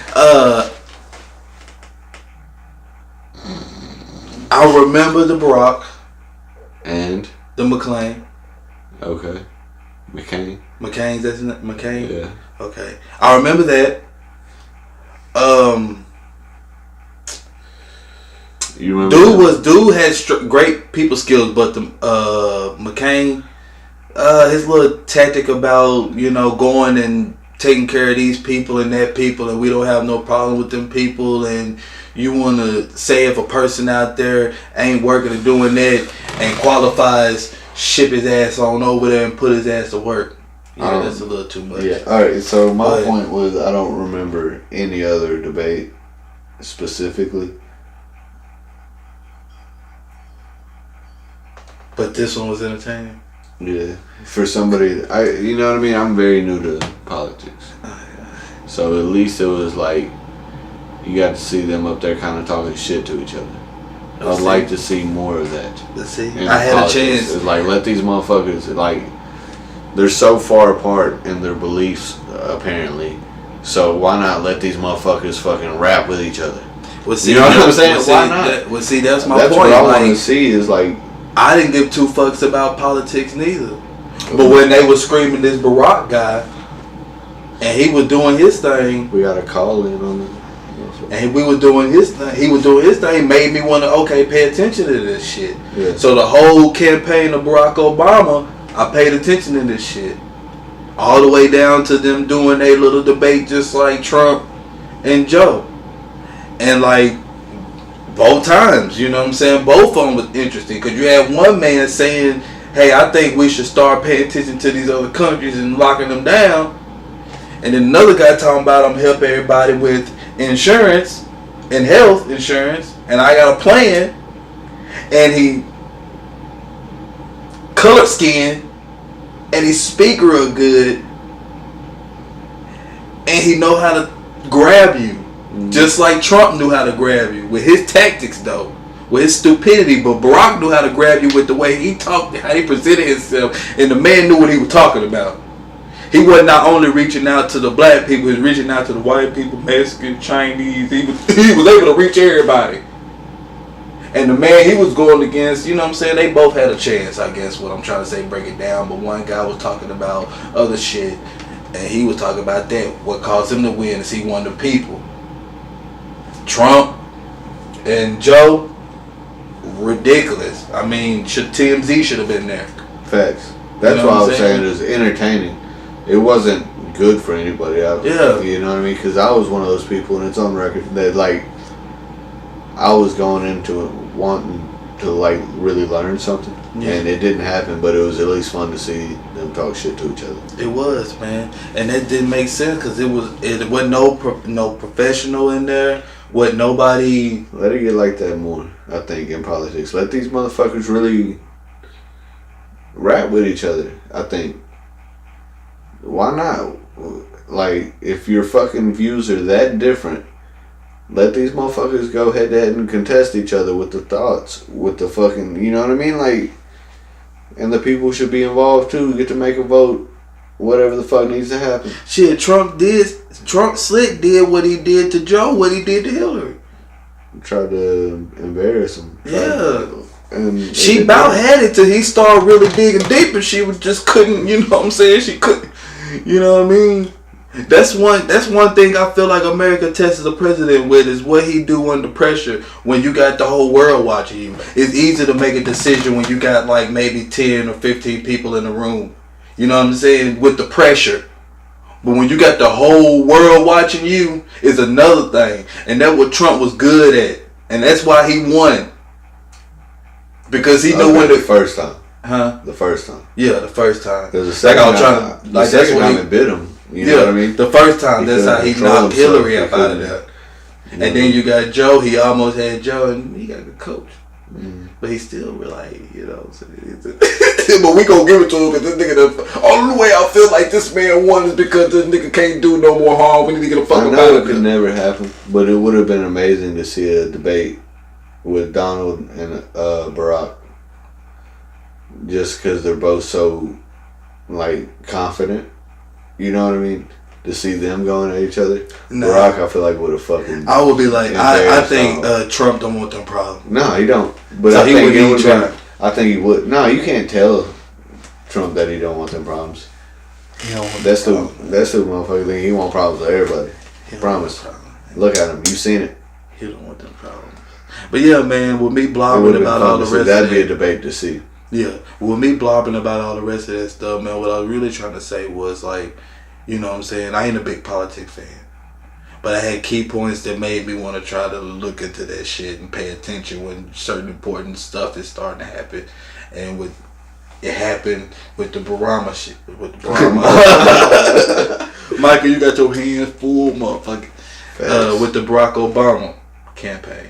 I remember the Barack, And the McClain. okay, McCain's, that's it? McCain? yeah. Okay. I remember that. You remember? Dude had great people skills, but the McCain, his little tactic about, you know, going and taking care of these people and that people, and we don't have no problem with them people, and you want to say if a person out there ain't working and doing that and qualifies, ship his ass on over there and put his ass to work. Yeah, that's a little too much. Yeah. All right. So my point was, I don't remember any other debate specifically. But this one was entertaining. Yeah. For somebody, you know what I mean? I'm very new to politics. So at least it was like, you got to see them up there kind of talking shit to each other. I'd like to see more of that. Let's see. in I had politics. a chance. It's like, let these motherfuckers, like, they're so far apart in their beliefs, apparently. So why not let these motherfuckers fucking rap with each other? Well, see, You know what I'm saying? Why Why not? That's my That's point. what I Like, want to see is like, I didn't give two fucks about politics neither. But when they was screaming this Barack guy, and he was doing his thing, we got to call in on it. and we was doing his thing, he was doing his thing, made me want to, pay attention to this shit. Yeah. So the whole campaign of Barack Obama, I paid attention to this shit. All the way down to them doing a little debate just like Trump and Joe. And like, both times, you know what I'm saying? Both of them was interesting. Because you had one man saying, hey, I think we should start paying attention to these other countries and locking them down. And then another guy talking about I'm help everybody with insurance and health insurance. And I got a plan. And he colored skin. And he speak real good. And he know how to grab you. Just like Trump knew how to grab you. With his tactics though. With his stupidity. But Barack knew how to grab you with the way he talked. How he presented himself. And the man knew what he was talking about. He was not only reaching out to the black people. He was reaching out to the white people. Mexican, Chinese. He was able to reach everybody. And the man he was going against, you know what I'm saying? They both had a chance, I guess, what I'm trying to say, break it down. But one guy was talking about other shit. And he was talking about that. What caused him to win is he won the people. Trump and Joe, ridiculous. I mean, TMZ should have been there. Facts. That's what I was saying. It was entertaining. It wasn't good for anybody else. Yeah. You know what I mean? Because I was one of those people, and it's on record, that, like, I was going into it wanting to, like, really learn something. Yeah. And it didn't happen, but it was at least fun to see them talk shit to each other. It was, man. And that didn't make sense because it wasn't no professional in there. What nobody. Let it get like that more, I think, in politics. Let these motherfuckers really rap with each other, I think. Why not? Like, if your fucking views are that different, let these motherfuckers go head to head and contest each other with the thoughts, with the fucking, you know what I mean? Like, and the people should be involved too, get to make a vote, whatever the fuck needs to happen. Shit, Trump slick did what he did to Joe, what he did to Hillary. Tried to embarrass him. Yeah. And she about had it till he started really digging deep, and she was just couldn't, you know what I'm saying? She couldn't, you know what I mean? That's one thing I feel like America tests the president with is what he do under pressure when you got the whole world watching you. It's easy to make a decision when you got like maybe 10 or 15 people in the room. You know what I'm saying? With the pressure. But when you got the whole world watching you is another thing. And that's what Trump was good at. And that's why he won. Because he knew when the first time. Huh? The first time. Yeah, the first time. Because the second I was time, trying to, like, that's when it bit him. You yeah, know what I mean? The first time, He that's how he control knocked himself. Hillary up out of there. And then you got Joe. He almost had Joe, and he got a good coach. But he still like, you know. So but we gonna give it to him because this nigga. The only way I feel like this man won is because this nigga can't do no more harm. We need to get a fuck I about know it. it could never happen, but it would have been amazing to see a debate with Donald and Barack. Just because they're both so like confident. You know what I mean? To see them going at each other. Nah. Barack, I feel like would have fucking. I would be like, I think Trump don't want them problems. No, he don't. But So I he think wouldn't it even would try. I think he would. No, you can't tell Trump that he don't want them problems. He don't want That's the them problems. that's the motherfucking thing. He want problems with everybody. He don't Promise. want them problems. Look at him. You seen it. He don't want them problems. But yeah, man, with me It blogging would've been about fun all the to see. rest That'd of be a it. debate to see. Yeah, with me blobbing about all the rest of that stuff, man, what I was really trying to say was like, you know what I'm saying, I ain't a big politics fan. But I had key points that made me want to try to look into that shit and pay attention when certain important stuff is starting to happen. And with it happened with the Barama shit. With the Barama. Michael, you got your hands full, motherfucker. With the Barack Obama campaign.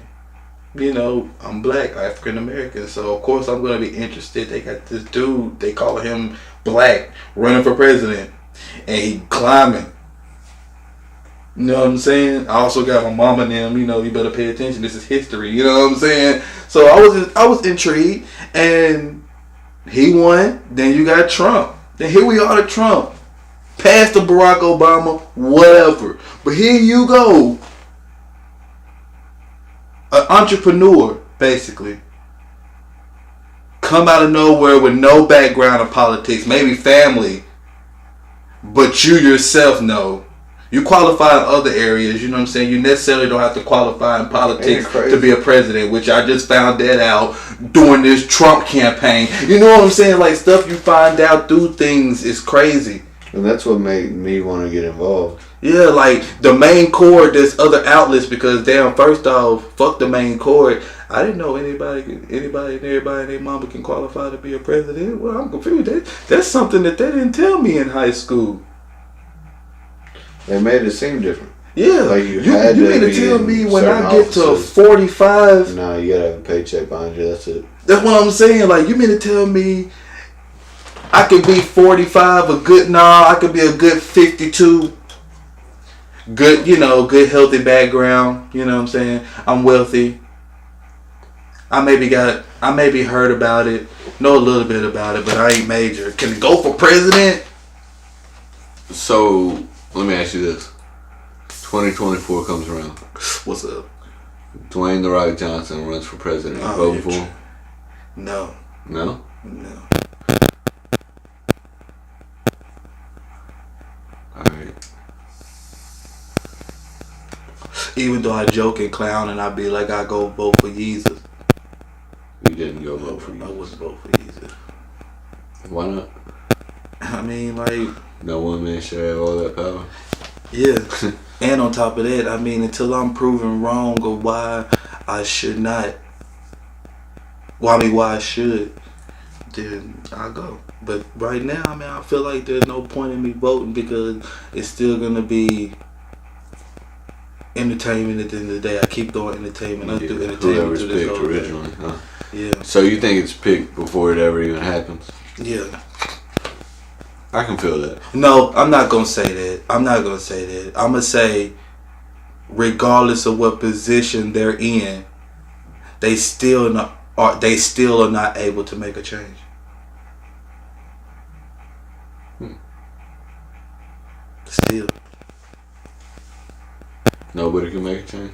You know, I'm black, African American, so of course I'm gonna be interested. They got this dude, they call him Black, running for president, and he climbing. You know what I'm saying? I also got my mama and them. You know, you better pay attention. This is history. You know what I'm saying? So I was intrigued, and he won. Then you got Trump. Then here we are to Trump, past the Barack Obama, whatever. But here you go. An entrepreneur, basically, come out of nowhere with no background in politics, maybe family, but you yourself know. You qualify in other areas, you know what I'm saying? You necessarily don't have to qualify in politics to be a president, which I just found that out during this Trump campaign. You know what I'm saying? Like, stuff you find out through things is crazy. And that's what made me want to get involved. Yeah, like the main cord, there's other outlets because damn, first off, fuck the main cord. I didn't know anybody and everybody and their mama can qualify to be a president. Well, I'm confused. That's something that they didn't tell me in high school. They made it seem different. Yeah, Like you mean to tell me when I get to offices. 45? Nah, you gotta have a paycheck behind you. That's it. That's what I'm saying. Like, you mean to tell me I could be 45, I could be a good 52. Good, you know, good healthy background. You know what I'm saying? I'm wealthy. I maybe heard about it, know a little bit about it, but I ain't major. Can it go for president? So, let me ask you this. 2024 comes around. What's up? Dwayne "The Rock" Johnson runs for president. You voting for him? No. No? No. Alright. Even though I joke and clown and I be like, I go vote for Jesus. You didn't go vote for I you. wouldn't vote for Jesus. Why not? I mean, like, No one man should have all that power. yeah. And on top of that, I mean, until I'm proven wrong of why I should not, why I should, then I'll go. But right now, I mean, I feel like there's no point in me voting because it's still going to be entertainment at the end of the day. I keep throwing entertainment. I do entertainment Whoever's through this picked whole originally, thing. huh? Yeah. So you think it's picked before it ever even happens? Yeah. I can feel that. No, I'm not going to say that. I'm going to say, regardless of what position they're in, they still are not able to make a change. Still. Nobody can make a change.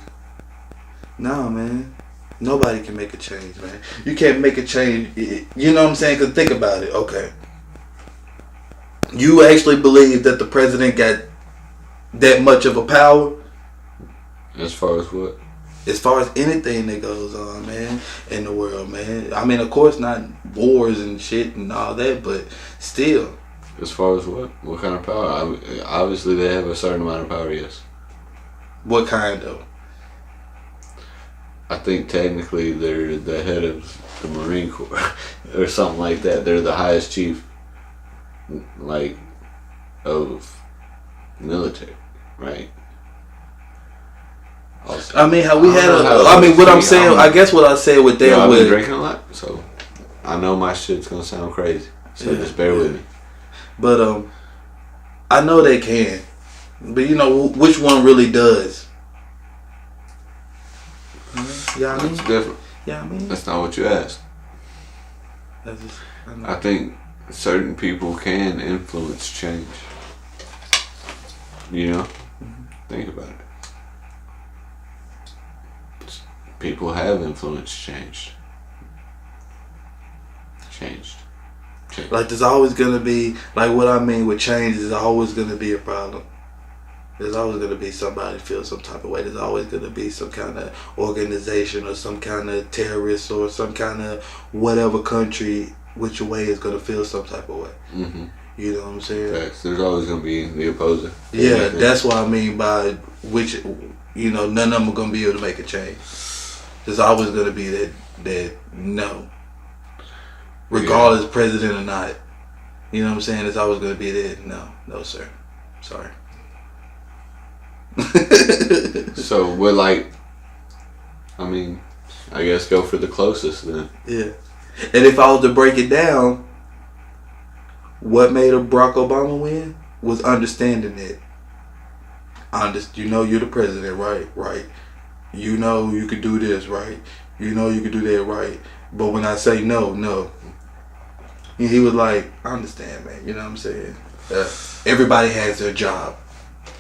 No, man. Nobody can make a change, man. You can't make a change. You know what I'm saying? Because think about it. Okay. You actually believe that the president got that much of a power. As far as what? As far as anything that goes on, man, in the world, man. I mean, of course, not wars and shit and all that, but still. As far as what? What kind of power? Obviously, they have a certain amount of power, yes. What kind of? I think technically they're the head of the Marine Corps or something like that. They're the highest chief, like, of military, right? Also, I mean, how we had what I'm saying, I guess what I said with that I've been was drinking a lot, so I know my shit's gonna sound crazy. So just bear with me. But I know they can, but you know which one really does. Yeah, I mean, That's different. yeah, I mean, That's not what you asked. I think certain people can influence change. You know, think about it. People have influenced changed. Like there's always gonna be, like what I mean with change is always gonna be a problem. There's always gonna be somebody feel some type of way. There's always gonna be some kind of organization or some kind of terrorist or some kind of whatever country which way is gonna feel some type of way. Mm-hmm. You know what I'm saying? Facts. There's always gonna be the opposer. Yeah, that's what I mean by which, you know, none of them are gonna be able to make a change. There's always gonna be that no, regardless president or not. You know what I'm saying? There's always gonna be that no sir, sorry. So we're like, I mean, I guess go for the closest then. Yeah, and if I was to break it down, what made a Barack Obama win was understanding that. You know you're the president, right? Right. You know you could do this, right? You know you could do that, right? But when I say no, and he was like, I understand, man. You know what I'm saying? Everybody has their job.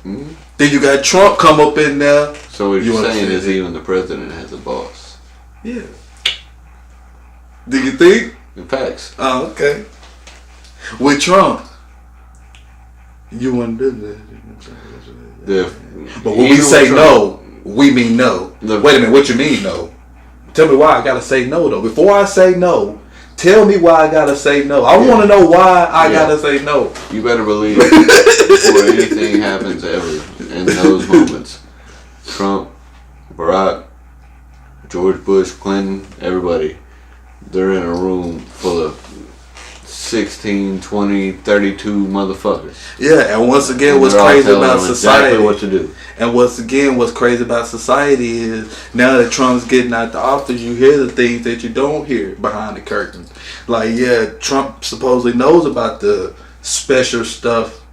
Mm-hmm. Then you got Trump come up in there. So what you're saying is even the president has a boss. Yeah. Do you think? In facts. Oh, okay. With Trump, you want to do that. But when we say no, we mean no. Wait a minute, what you mean no? Tell me why I gotta say no though. Before I say no, tell me why I gotta say no. I want to know why I gotta say no. You better believe before anything happens ever in those moments, Trump, Barack, George Bush, Clinton, everybody, they're in a room full of 16, 20, 32 motherfuckers. Yeah, and once again, what's crazy about society? Exactly what to do. And once again, what's crazy about society is now that Trump's getting out the office, you hear the things that you don't hear behind the curtain. Like, yeah, Trump supposedly knows about the special stuff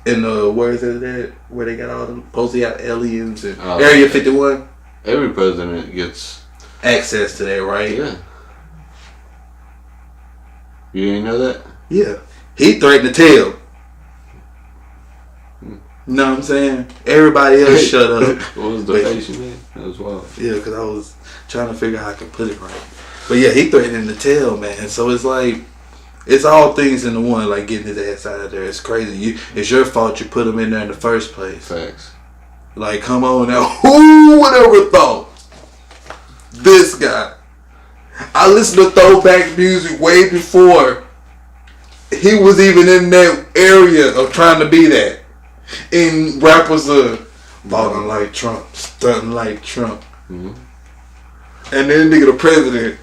in the, where is it at? Where they got all the supposedly have aliens and Area 51. Every president gets access to that, right? Yeah. You didn't know that? Yeah. He threatened to tell. You know what I'm saying? Everybody else shut up. What was the face you made? That was wild. Yeah, because I was trying to figure out how I could put it right. But yeah, he threatened to tell, man. So it's like, it's all things in the one, like getting his ass out of there. It's crazy. It's your fault you put him in there in the first place. Facts. Like, come on now. Who would ever thought this guy? I listened to throwback music way before he was even in that area of trying to be that. And rappers are balling like Trump, stunting like Trump. Mm-hmm. And then nigga the president.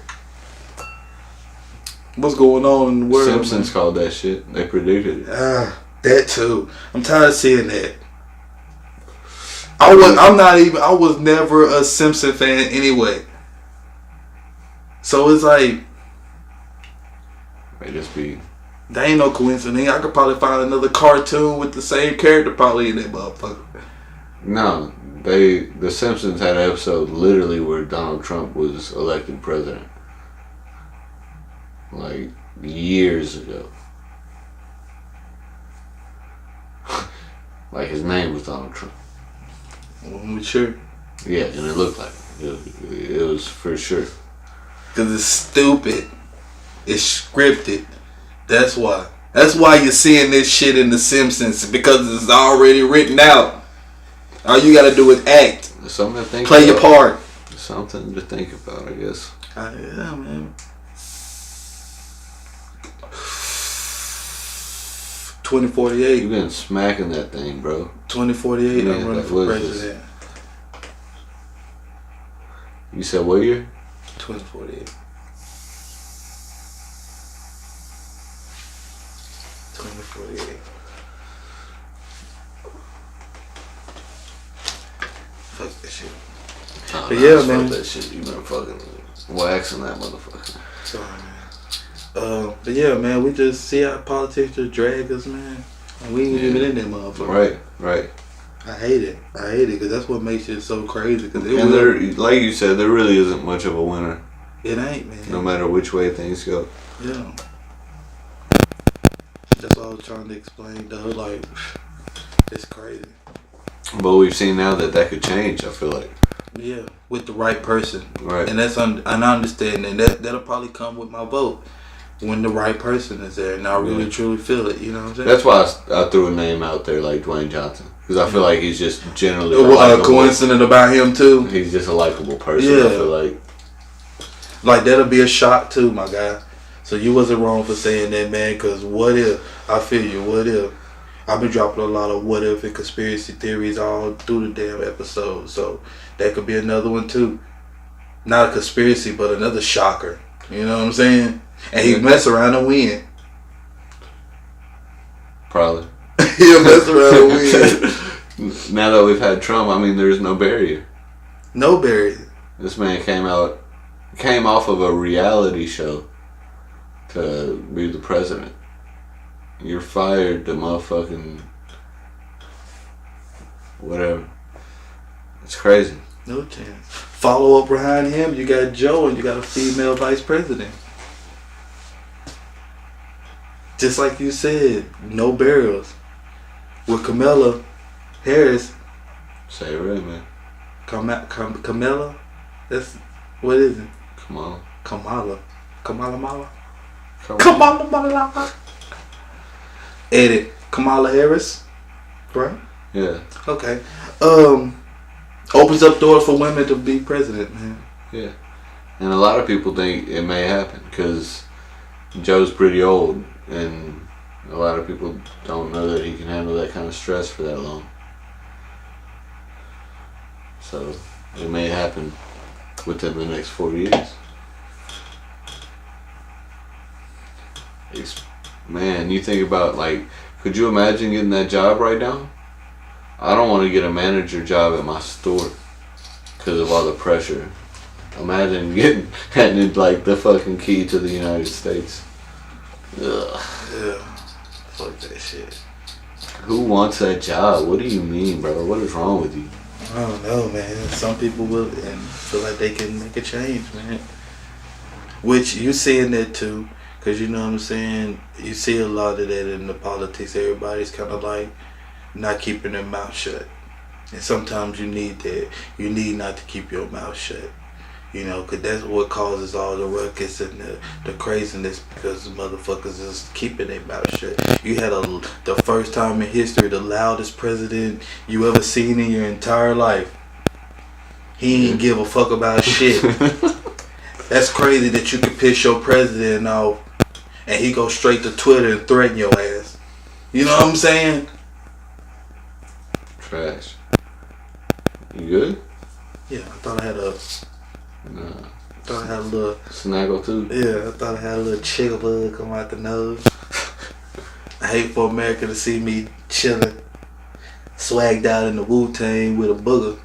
What's going on in the world? Simpsons called that shit. They predicted it. That too. I'm tired of seeing that. I was never a Simpson fan anyway. So it's like, They just be. that ain't no coincidence. I could probably find another cartoon with the same character probably in that motherfucker. No, the Simpsons had an episode literally where Donald Trump was elected president. Like years ago. Like his name was Donald Trump. Sure. Yeah, and it looked like it. It was for sure. Because it's stupid. It's scripted. That's why. That's why you're seeing this shit in The Simpsons. Because it's already written out. All you gotta do is act. Something to think Play about. your part. Something to think about, I guess. Yeah, man. 2048. You been smacking that thing, bro. 2048, Yeah, I'm running for what is president. You said what year? 2048. 2048. Fuck that shit. Oh, But nah, yeah, fuck man. that shit. You been fucking waxing that motherfucker. Sorry, man. But yeah, man, we just see how politics just drag us, man. And we ain't even in that motherfucker. Right. I hate it because that's what makes it so crazy. Cause And there, like you said, there really isn't much of a winner. it ain't, man. No matter which way things go. Yeah. That's what I was trying to explain, though. Like, it's crazy. But we've seen now that could change, I feel like. Yeah, with the right person. Right. And that's and I understand, and that'll probably come with my vote when the right person is there, and I really truly feel it. You know what I'm saying? That's why I threw a name out there like Dwayne Johnson. Because I feel like he's just generally coincident about him, too. He's just a likable person, Yeah. I feel like. Like, that'll be a shock, too, my guy. So you wasn't wrong for saying that, man, because what if? I feel you, what if? I've been dropping a lot of what if and conspiracy theories all through the damn episode. So that could be another one, too. Not a conspiracy, but another shocker. You know what I'm saying? And he mess around and win. Probably. He'll mess around and win. Now that we've had Trump, I mean, there's no barrier. No barrier. This man came off of a reality show to be the president. You're fired to motherfucking whatever. It's crazy. No chance. Follow up behind him, you got Joe and you got a female vice president. Just like you said, no barriers. With Kamala Harris. Say it right, man. Kamala? That's, what is it? Come on. Kamala Mala? Come on. Kamala Mala. Edit. Kamala Harris? Right? Yeah. Okay. Opens up doors for women to be president, man. Yeah. And a lot of people think it may happen because Joe's pretty old and a lot of people don't know that he can handle that kind of stress for that long. So it may happen within the next 4 years. Man, you think about, like, could you imagine getting that job right now? I don't want to get a manager job at my store because of all the pressure. Imagine having like the fucking key to the United States. Ugh. Yeah. Fuck that shit. Who wants that job? What do you mean, bro? What is wrong with you? I don't know, man. Some people will and feel like they can make a change, man. Which you seeing that too, cause you know what I'm saying. You see a lot of that in the politics. Everybody's kind of like not keeping their mouth shut, and sometimes you need that. You need not to keep your mouth shut, you know, cause that's what causes all the ruckus and the craziness because the motherfuckers is keeping their mouth shut. You had the first time in history, the loudest president you ever seen in your entire life. He ain't give a fuck about shit. That's crazy that you could piss your president off and he go straight to Twitter and threaten your ass. You know what I'm saying? Trash. You good? Yeah, I thought I had a little Snaggle too. I thought I had a little chicken bug come out the nose. I hate for America to see me chilling, swagged out in the Wu-Tang with a booger.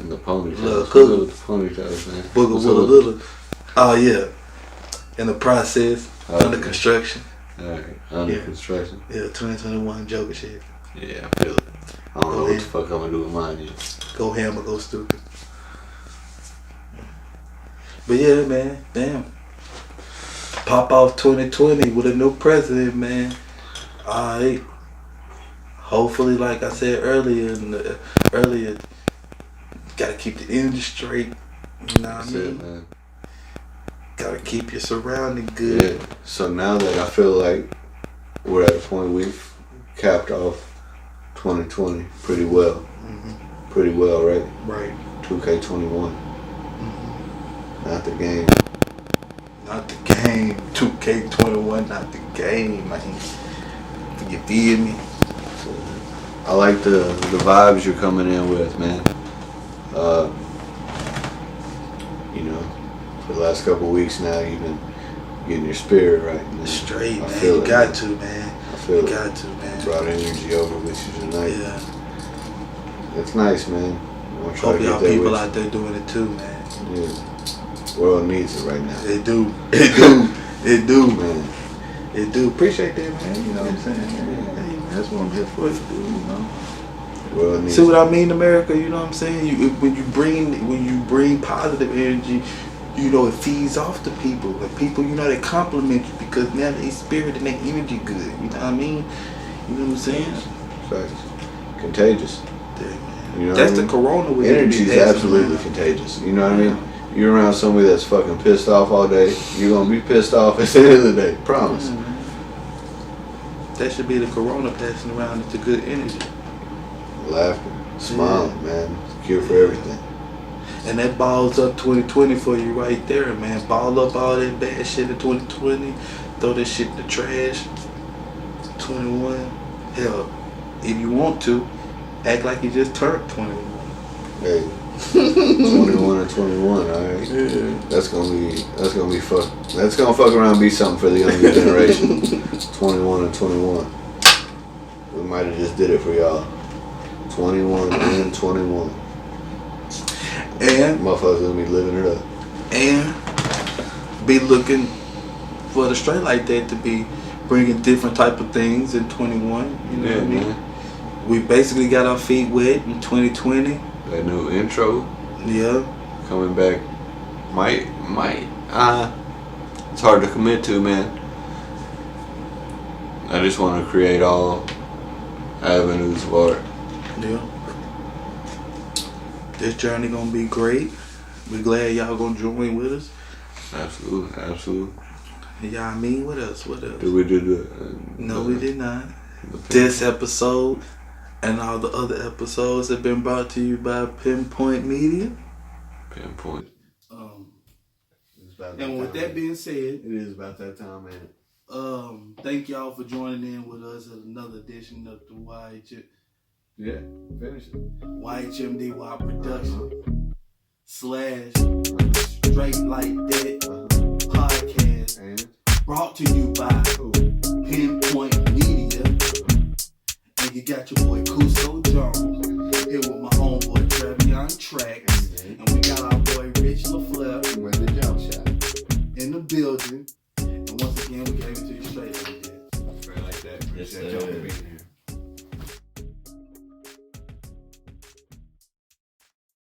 And the ponytails. Little What's cookie. up with the ponytails, man? Booger What's with a up? little. Oh yeah. In the process, Okay. under construction. Alright, under Yeah. construction. Yeah, 2021 Joker shit. Yeah, I feel it. I don't know what the fuck I'm gonna do with mine yet. Go ham or go stupid. But yeah, man, damn. Pop off 2020 with a new president, man. Alright. Hopefully, like I said earlier, gotta keep the energy straight. You know what I That's mean? it, man. Gotta keep your surrounding good. Yeah. So now that I feel like we're at a point we've capped off 2020 pretty well, pretty well, right? Right. 2K21. Not the game. Not the game. 2K21, not the game, man. You feel me? I like the vibes you're coming in with, man. You know, for the last couple of weeks now, you've been getting your spirit right, man. Straight, I man. feel You it, got man. to, man. I feel You it. got to, man. Brought energy over with you tonight. Yeah. It's nice, man. I'm gonna try Hope to get y'all that people with out there doing it too, man. you. Yeah. World needs it right now. It do. It do. It do, man. Man. It do. Appreciate that, man. You know what I'm saying? Hey, man, that's what I'm here for, you know. World needs See what it. I mean, America? You know what I'm saying? When you bring positive energy, you know, it feeds off to people. And people, you know, they compliment you because now they spirit and their energy good. You know what I mean? You know what I'm saying? Facts. Contagious. Yeah, man. You know That's what I the mean? corona with Energy is absolutely contagious. You know what I mean? You're around somebody that's fucking pissed off all day, you're gonna be pissed off at the end of the day. Promise. That should be the corona passing around. It's a good energy. Laughter, smiling, man. It's a cure for everything. And that balls up 2020 for you right there, man. Ball up all that bad shit in 2020. Throw that shit in the trash. 21. Hell, if you want to, act like you just turned 21. Hey, 21 and 21, all right. Yeah. That's gonna be fuck. That's gonna fuck around and be something for the younger generation. 21 and 21. We might have just did it for y'all. 21 and 21. And Motherfuckers gonna be living it up. be looking for the straight like that to be bringing different type of things in 21. You know what I mean? Man. We basically got our feet wet in 2020. That new intro Yeah. coming back might it's hard to commit to, man. I just want to create all avenues of art. Yeah. This journey gonna be great. We glad y'all gonna join with us. Absolutely. Y'all mean what else? What else? Did we do the? No, we did not. This episode and all the other episodes have been brought to you by Pinpoint Media. Pinpoint. And with that being said, it is about that time, man. thank y'all for joining in with us at another edition of the Yeah, finish it. YHMDY production / Straight Like That podcast And brought to you by